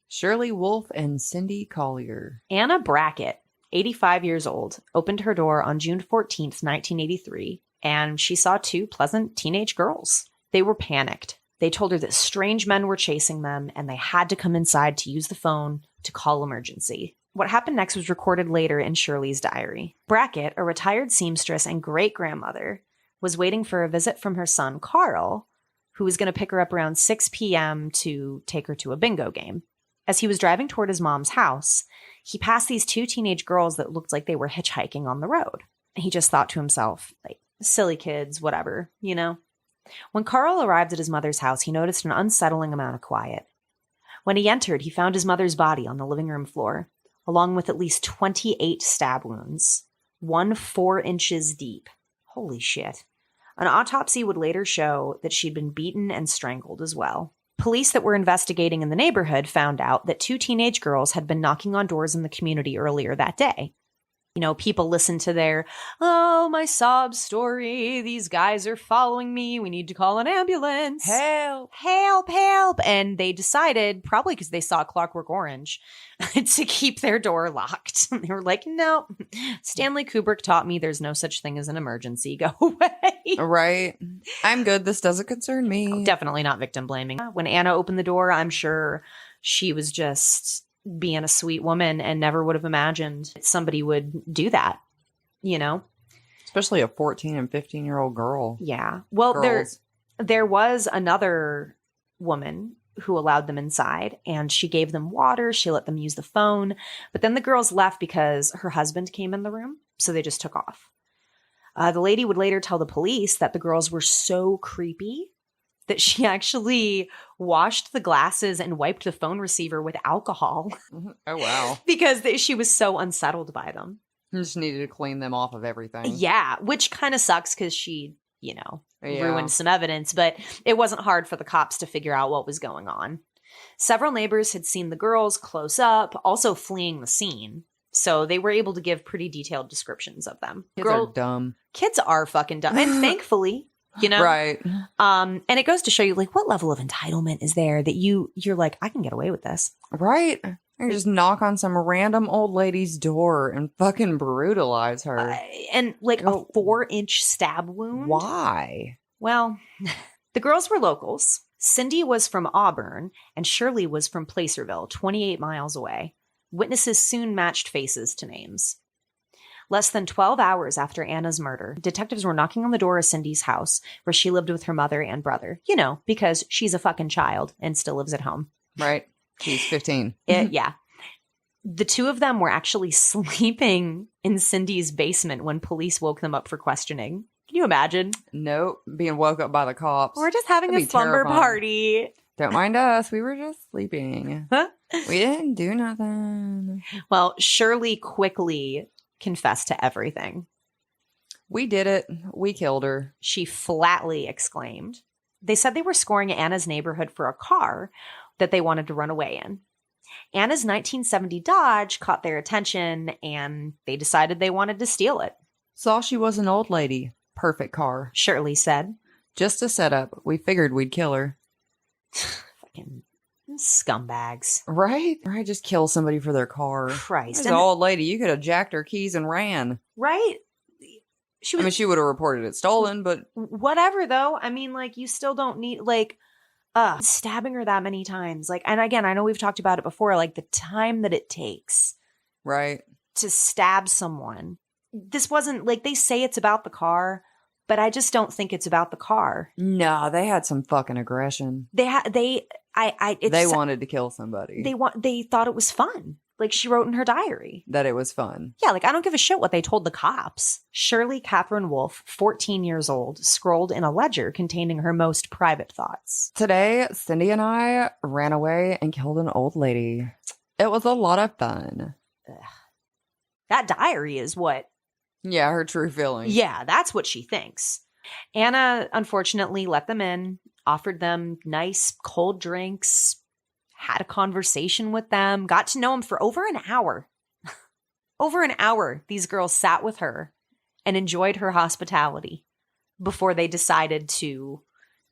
Shirley Wolf and Cindy Collier. Anna Brackett, 85 years old, opened her door on June 14th, 1983. And she saw 2 pleasant teenage girls. They were panicked. They told her that strange men were chasing them, and they had to come inside to use the phone to call emergency. What happened next was recorded later in Shirley's diary. Brackett, a retired seamstress and great-grandmother, was waiting for a visit from her son, Carl, who was going to pick her up around 6 p.m. to take her to a bingo game. As he was driving toward his mom's house, he passed these 2 teenage girls that looked like they were hitchhiking on the road. He just thought to himself, like, silly kids, whatever, When Carl arrived at his mother's house, he noticed an unsettling amount of quiet. When he entered, he found his mother's body on the living room floor, along with at least 28 stab wounds, one 4 inches deep. Holy shit. An autopsy would later show that she'd been beaten and strangled as well. Police that were investigating in the neighborhood found out that 2 teenage girls had been knocking on doors in the community earlier that day. You know, people listen to their, oh, my sob story. These guys are following me. We need to call an ambulance. Help. Help, help. And they decided, probably because they saw Clockwork Orange, to keep their door locked. They were like, no, Stanley Kubrick taught me there's no such thing as an emergency. Go away. Right. I'm good. This doesn't concern me. Definitely not victim blaming. When Anna opened the door, I'm sure she was just being a sweet woman and never would have imagined somebody would do that, you know? Especially a 14 and 15-year-old girl. Yeah. Well, there was another woman who allowed them inside, and she gave them water. She let them use the phone. But then the girls left because her husband came in the room, so they just took off. The lady would later tell the police that the girls were so creepy that she actually washed the glasses and wiped the phone receiver with alcohol. Oh, wow. Because she was so unsettled by them. You just needed to clean them off of everything. Yeah, which kind of sucks because she, you know, ruined some evidence, but it wasn't hard for the cops to figure out what was going on. Several neighbors had seen the girls close up, also fleeing the scene. So they were able to give pretty detailed descriptions of them. Kids are dumb. Kids are fucking dumb. And thankfully, you know? Right. And it goes to show you, like, what level of entitlement is there that you're like, I can get away with this. Right. You just knock on some random old lady's door and fucking brutalize her. And like a 4-inch stab wound. Why? Well, the girls were locals. Cindy was from Auburn and Shirley was from Placerville, 28 miles away. Witnesses soon matched faces to names. Less than 12 hours after Anna's murder, detectives were knocking on the door of Cindy's house where she lived with her mother and brother. You know, because she's a fucking child and still lives at home. Right. She's 15. Yeah. The two of them were actually sleeping in Cindy's basement when police woke them up for questioning. Can you imagine? Nope. Being woke up by the cops. We're just having That'd a be slumber terrifying. party. Don't mind us. We were just sleeping. Huh? We didn't do nothing. Well, Shirley quickly confessed to everything. We did it. We killed her. She flatly exclaimed. They said they were scoring Anna's neighborhood for a car that they wanted to run away in. Anna's 1970 Dodge caught their attention, and they decided they wanted to steal it. Saw she was an old lady. Perfect car. Shirley said. Just a setup. We figured we'd kill her. Fucking scumbags. Right? Right. Just kill somebody for their car. Christ. This old lady. You could have jacked her keys and ran. Right? She was, she would have reported it stolen, but whatever, though. I mean, like, you still don't need, like, stabbing her that many times. Like, and again, I know we've talked about it before, like, the time that it takes. Right. To stab someone. This wasn't, like, they say it's about the car, but I just don't think it's about the car. No, they had some fucking aggression. They wanted to kill somebody. They thought it was fun. Like, she wrote in her diary. That it was fun. Yeah, like, I don't give a shit what they told the cops. Shirley Catherine Wolfe, 14 years old, scrolled in a ledger containing her most private thoughts. Today, Cindy and I ran away and killed an old lady. It was a lot of fun. Ugh. That diary is what... Yeah, her true feelings. Yeah, that's what she thinks. Anna, unfortunately, let them in, offered them nice cold drinks, had a conversation with them, got to know them for over an hour. Over an hour, these girls sat with her and enjoyed her hospitality before they decided to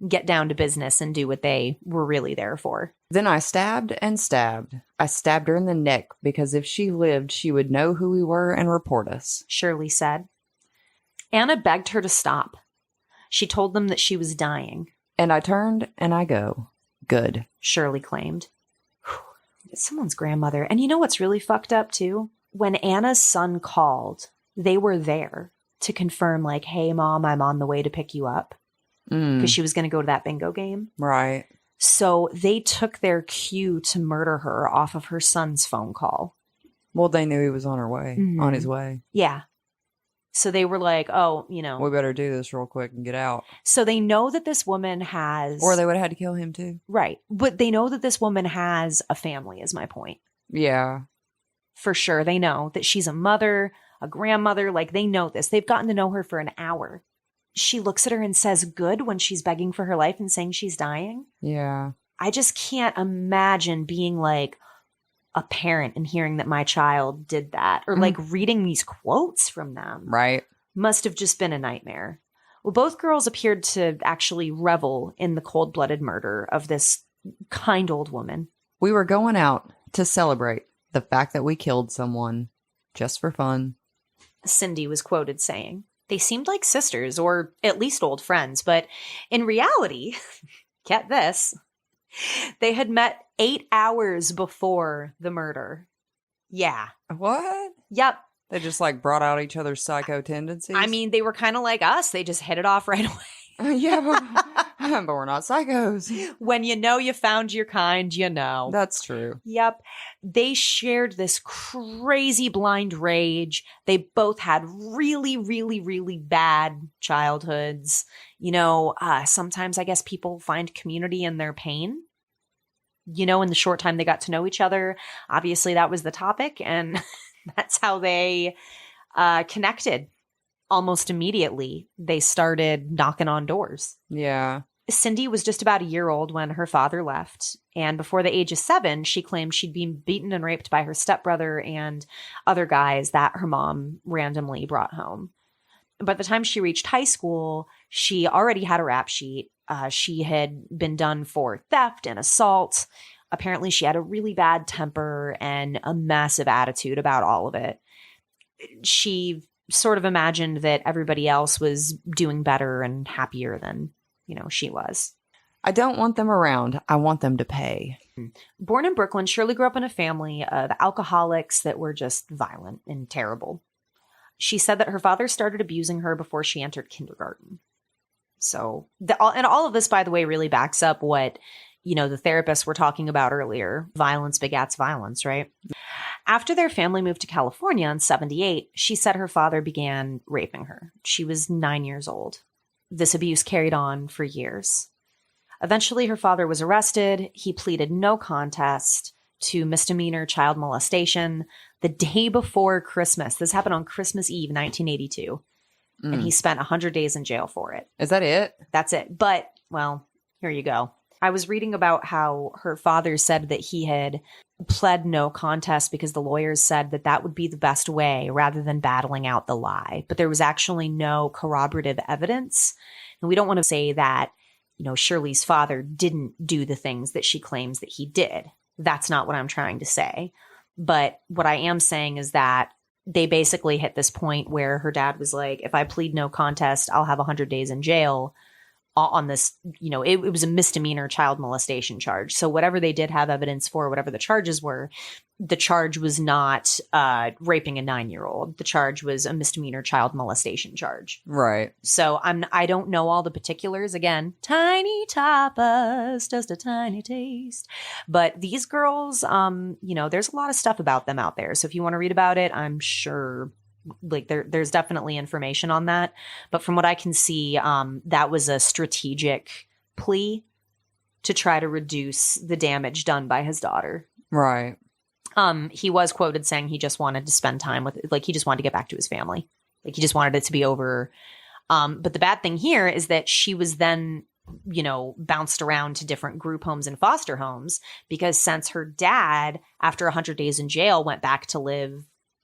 get down to business and do what they were really there for. Then I stabbed and stabbed. I stabbed her in the neck because if she lived, she would know who we were and report us, Shirley said. Anna begged her to stop. She told them that she was dying. And I turned and I go. Good, Shirley claimed. Someone's grandmother. And you know what's really fucked up too? When Anna's son called, they were there to confirm, like, hey, Mom, I'm on the way to pick you up. Because she was going to go to that bingo game. Right. So they took their cue to murder her off of her son's phone call. Well, they knew he was on his way. Yeah. So they were like, oh, you know. We better do this real quick and get out. So they know that this woman has. Or they would have had to kill him too. Right. But they know that this woman has a family, is my point. Yeah. For sure. They know that she's a mother, a grandmother. Like, they know this. They've gotten to know her for an hour. She looks at her and says good when she's begging for her life and saying she's dying. Yeah. I just can't imagine being like, a parent and hearing that my child did that, or like reading these quotes from them. Right. Must have just been a nightmare. Well, both girls appeared to actually revel in the cold-blooded murder of this kind old woman. We were going out to celebrate the fact that we killed someone just for fun. Cindy was quoted saying, "They seemed like sisters, or at least old friends, but in reality, get this, they had met 8 hours before the murder." Yeah. What? Yep. They just like brought out each other's psycho tendencies? I mean, they were kind of like us. They just hit it off right away. Yeah, but we're not psychos. When you know you found your kind, you know. That's true. Yep. They shared this crazy blind rage. They both had really, really, really bad childhoods. You know, sometimes I guess people find community in their pain. You know, in the short time they got to know each other, obviously that was the topic, and that's how they connected. Almost immediately, they started knocking on doors. Yeah. Cindy was just about a year old when her father left. And before the age of 7, she claimed she'd been beaten and raped by her stepbrother and other guys that her mom randomly brought home. By the time she reached high school, she already had a rap sheet. She had been done for theft and assault. Apparently, she had a really bad temper and a massive attitude about all of it. She sort of imagined that everybody else was doing better and happier than, you know, she was. I don't want them around. I want them to pay. Born in Brooklyn, Shirley grew up in a family of alcoholics that were just violent and terrible. She said that her father started abusing her before she entered kindergarten. So, and all of this, by the way, really backs up what, you know, the therapists were talking about earlier. Violence begats violence, right? After their family moved to California in 1978, she said her father began raping her. She was 9 years old. This abuse carried on for years. Eventually, her father was arrested. He pleaded no contest to misdemeanor child molestation the day before Christmas. This happened on Christmas Eve, 1982. And he spent 100 days in jail for it. Is that it? That's it. But, well, here you go. I was reading about how her father said that he had pled no contest because the lawyers said that that would be the best way rather than battling out the lie. But there was actually no corroborative evidence. And we don't want to say that, you know, Shirley's father didn't do the things that she claims that he did. That's not what I'm trying to say. But what I am saying is that they basically hit this point where her dad was like, if I plead no contest, I'll have 100 days in jail on this, you know, it was a misdemeanor child molestation charge. So whatever they did have evidence for, whatever the charges were, the charge was not raping a 9-year-old. The charge was a misdemeanor child molestation charge. Right. So I don't know all the particulars. Again, tiny tapas, just a tiny taste. But these girls, you know, there's a lot of stuff about them out there. So if you want to read about it, I'm sure like there's definitely information on that. But from what I can see, that was a strategic plea to try to reduce the damage done by his daughter. Right. He was quoted saying he just wanted to spend time with, like, he just wanted to get back to his family. Like, he just wanted it to be over. But the bad thing here is that she was then, you know, bounced around to different group homes and foster homes because since her dad, after 100 days in jail, went back to live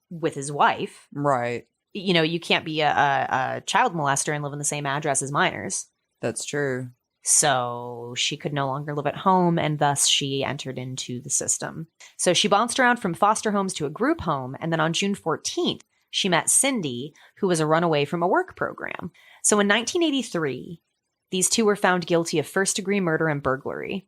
with his wife. Right. You know, you can't be a child molester and live in the same address as minors. That's true. So she could no longer live at home, and thus she entered into the system. So she bounced around from foster homes to a group home, and then on June 14th, she met Cindy, who was a runaway from a work program. So in 1983, these two were found guilty of first-degree murder and burglary.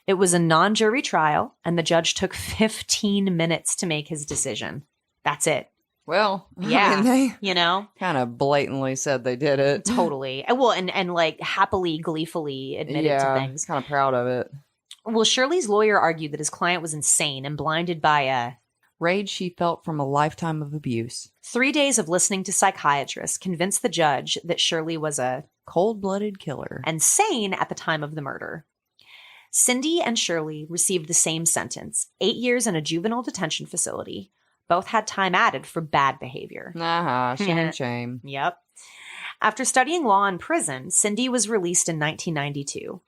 It was a non-jury trial, and the judge took 15 minutes to make his decision. That's it. Well, yeah, I mean, they you know, kind of blatantly said they did it. Totally. Well, and like happily, gleefully admitted to things. Kind of proud of it. Well, Shirley's lawyer argued that his client was insane and blinded by a rage she felt from a lifetime of abuse. 3 days of listening to psychiatrists convinced the judge that Shirley was a cold-blooded killer and sane at the time of the murder. Cindy and Shirley received the same sentence, 8 years in a juvenile detention facility. Both had time added for bad behavior. Shame. Yep. After studying law in prison, Cindy was released in 1992.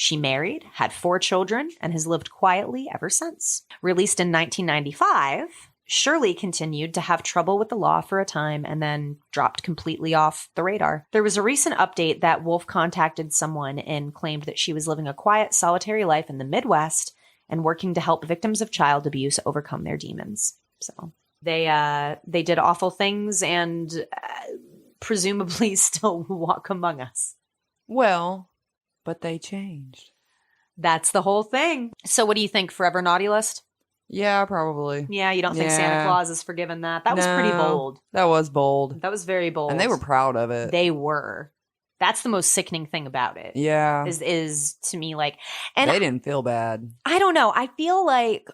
She married, had 4 children, and has lived quietly ever since. Released in 1995, Shirley continued to have trouble with the law for a time and then dropped completely off the radar. There was a recent update that Wolf contacted someone and claimed that she was living a quiet, solitary life in the Midwest and working to help victims of child abuse overcome their demons. So they did awful things and presumably still walk among us. Well, but they changed. That's the whole thing. So what do you think, Forever Naughty List? Yeah, probably. Yeah, you don't think Santa Claus is forgiven that? That was pretty bold. That was bold. That was very bold. And they were proud of it. They were. That's the most sickening thing about it. Yeah. Is to me like, and they didn't feel bad. I don't know. I feel like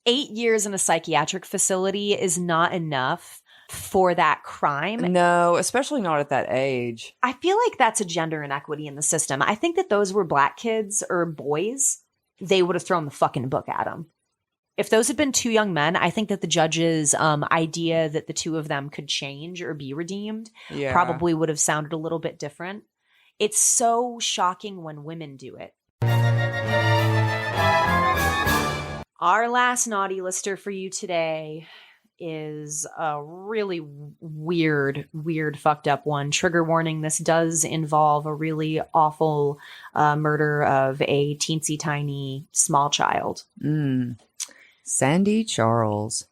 8 years in a psychiatric facility is not enough for that crime. No, especially not at that age. I feel like that's a gender inequity in the system. I think that those were black kids or boys, they would have thrown the fucking book at them. If those had been 2 young men, I think that the judge's idea that the 2 of them could change or be redeemed probably would have sounded a little bit different. It's so shocking when women do it. Our last naughty lister for you today is a really weird, fucked up one. Trigger warning, this does involve a really awful murder of a teensy tiny small child. Sandy Charles.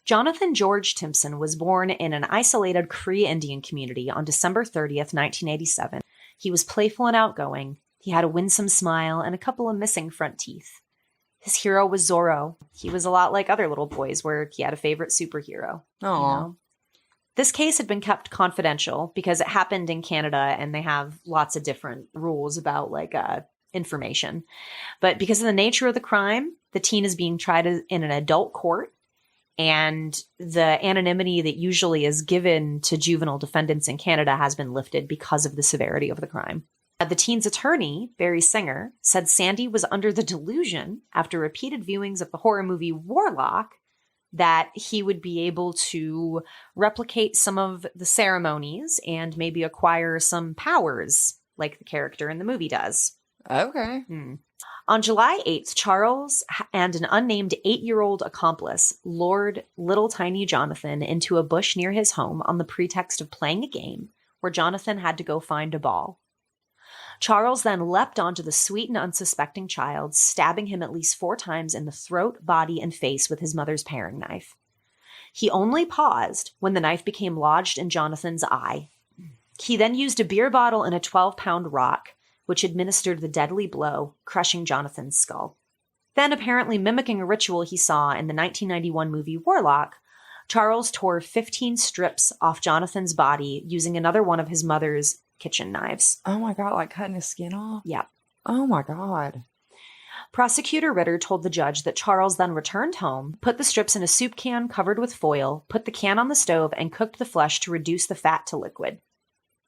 Jonathan George Timpson was born in an isolated Cree Indian community on December 30th, 1987. He was playful and outgoing. He had a winsome smile and a couple of missing front teeth. His hero was Zorro. He was a lot like other little boys where he had a favorite superhero. Aww. You know? This case had been kept confidential because it happened in Canada and they have lots of different rules about information. But because of the nature of the crime, the teen is being tried in an adult court, and the anonymity that usually is given to juvenile defendants in Canada has been lifted because of the severity of the crime. The teen's attorney, Barry Singer, said Sandy was under the delusion after repeated viewings of the horror movie Warlock that he would be able to replicate some of the ceremonies and maybe acquire some powers like the character in the movie does. Okay. On July 8th, Charles and an unnamed 8-year-old accomplice lured little tiny Jonathan into a bush near his home on the pretext of playing a game where Jonathan had to go find a ball. Charles then leapt onto the sweet and unsuspecting child, stabbing him at least 4 times in the throat, body, and face with his mother's paring knife. He only paused when the knife became lodged in Jonathan's eye. He then used a beer bottle and a 12-pound rock, which administered the deadly blow, crushing Jonathan's skull. Then, apparently mimicking a ritual he saw in the 1991 movie Warlock, Charles tore 15 strips off Jonathan's body using another one of his mother's kitchen knives. Oh my God, like cutting his skin off? Yeah. Oh my God. Prosecutor Ritter told the judge that Charles then returned home, put the strips in a soup can covered with foil, put the can on the stove, and cooked the flesh to reduce the fat to liquid.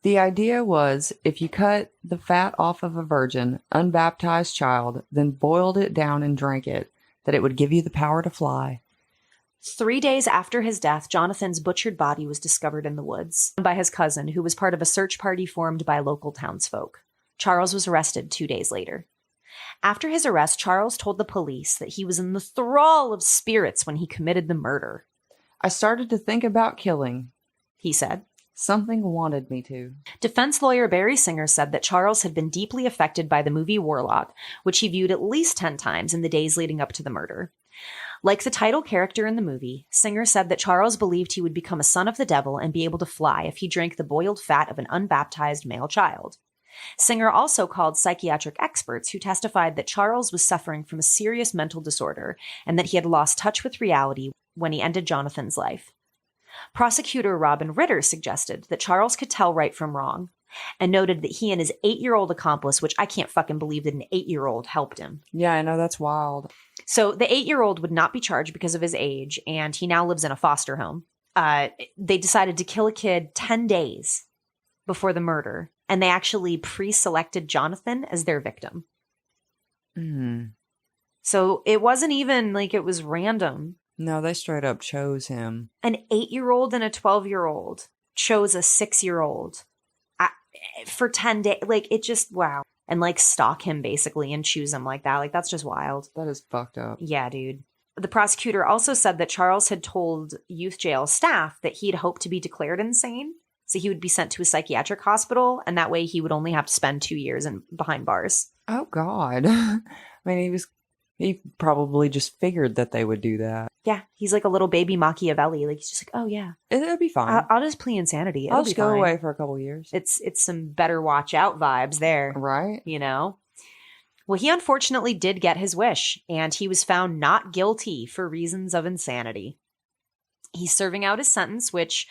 The idea was if you cut the fat off of a virgin, unbaptized child, then boiled it down and drank it, that it would give you the power to fly. 3 days after his death, Jonathan's butchered body was discovered in the woods by his cousin, who was part of a search party formed by local townsfolk. Charles was arrested 2 days later. After his arrest, Charles told the police that he was in the thrall of spirits when he committed the murder. I started to think about killing, he said. Something wanted me to. Defense lawyer Barry Singer said that Charles had been deeply affected by the movie Warlock, which he viewed at least 10 times in the days leading up to the murder. Like the title character in the movie, Singer said that Charles believed he would become a son of the devil and be able to fly if he drank the boiled fat of an unbaptized male child. Singer also called psychiatric experts who testified that Charles was suffering from a serious mental disorder and that he had lost touch with reality when he ended Jonathan's life. Prosecutor Robin Ritter suggested that Charles could tell right from wrong and noted that he and his 8-year-old accomplice, which I can't fucking believe that an 8-year-old helped him. Yeah, I know, that's wild. So the 8-year-old would not be charged because of his age, and he now lives in a foster home. They decided to kill a kid 10 days before the murder, and they actually pre-selected Jonathan as their victim. So it wasn't even like it was random. No, they straight up chose him. An 8-year-old and a 12-year-old chose a 6-year-old for 10 days. Like, it just, wow. and like stalk him basically and choose him like that. Like, that's just wild. That is fucked up. Yeah, dude. The prosecutor also said that Charles had told youth jail staff that he'd hoped to be declared insane, so he would be sent to a psychiatric hospital, and that way he would only have to spend 2 years behind bars. Oh, God. I mean, he probably just figured that they would do that. Yeah, he's like a little baby Machiavelli. Like, he's just like, oh, yeah. It'll be fine. I'll just plead insanity. I'll just go away for a couple years. It's some better watch out vibes there. Right? You know? Well, he unfortunately did get his wish, and he was found not guilty for reasons of insanity. He's serving out his sentence, which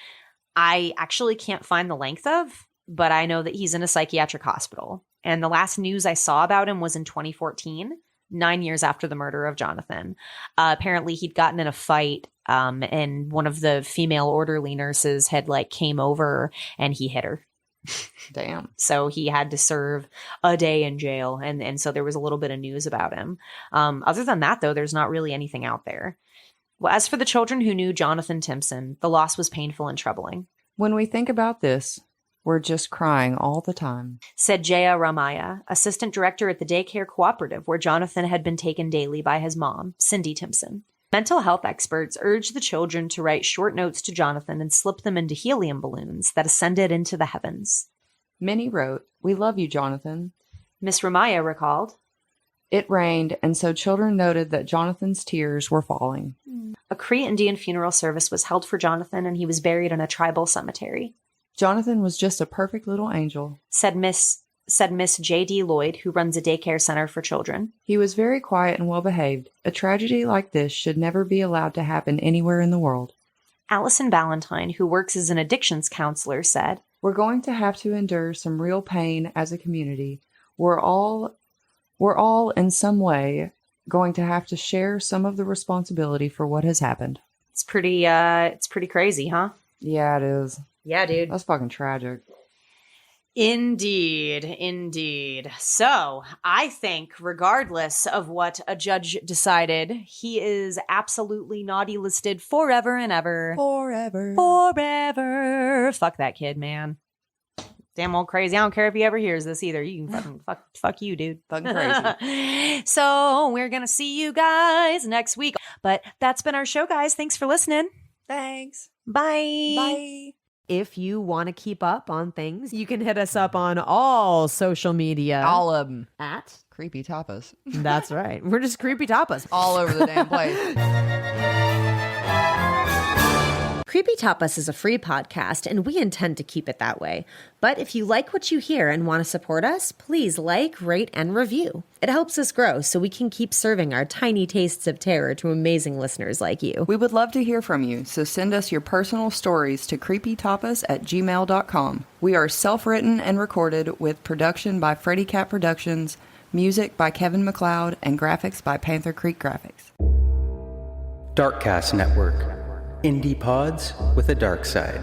I actually can't find the length of, but I know that he's in a psychiatric hospital. And the last news I saw about him was in 2014, 9 years after the murder of Jonathan. Apparently, he'd gotten in a fight, and one of the female orderly nurses had like came over and he hit her. Damn. So he had to serve a day in jail. And so there was a little bit of news about him. Other than that, though, there's not really anything out there. Well, as for the children who knew Jonathan Timpson, the loss was painful and troubling. When we think about this, we're just crying all the time, said Jaya Ramaya, assistant director at the daycare cooperative where Jonathan had been taken daily by his mom, Cindy Timpson. Mental health experts urged the children to write short notes to Jonathan and slip them into helium balloons that ascended into the heavens. Minnie wrote, "We love you, Jonathan." Miss Ramaya recalled, "It rained, and so children noted that Jonathan's tears were falling." A Cree Indian funeral service was held for Jonathan, and he was buried in a tribal cemetery. "Jonathan was just a perfect little angel," said Miss J.D. Lloyd, who runs a daycare center for children. "He was very quiet and well-behaved. A tragedy like this should never be allowed to happen anywhere in the world." Allison Ballantyne, who works as an addictions counselor, said, "We're going to have to endure some real pain as a community. We're all in some way going to have to share some of the responsibility for what has happened." It's pretty crazy, huh? Yeah, it is. Yeah, dude. That's fucking tragic. Indeed. So, I think, regardless of what a judge decided, he is absolutely naughty listed forever and ever. Forever. Fuck that kid, man. Damn old crazy. I don't care if he ever hears this either. You can fucking fuck you, dude. Fucking crazy. So, we're gonna see you guys next week. But that's been our show, guys. Thanks for listening. Thanks. Bye. Bye. If you want to keep up on things, you can hit us up on all social media. All of them. At Creepy Tapas. That's right. We're just Creepy Tapas. All over the damn place. Creepy Tapas is a free podcast, and we intend to keep it that way. But if you like what you hear and want to support us, please like, rate, and review. It helps us grow so we can keep serving our tiny tastes of terror to amazing listeners like you. We would love to hear from you, so send us your personal stories to creepytapas@gmail.com. We are self-written and recorded with production by Freddy Cat Productions, music by Kevin MacLeod, and graphics by Panther Creek Graphics. Darkcast Network. Indie pods with a dark side.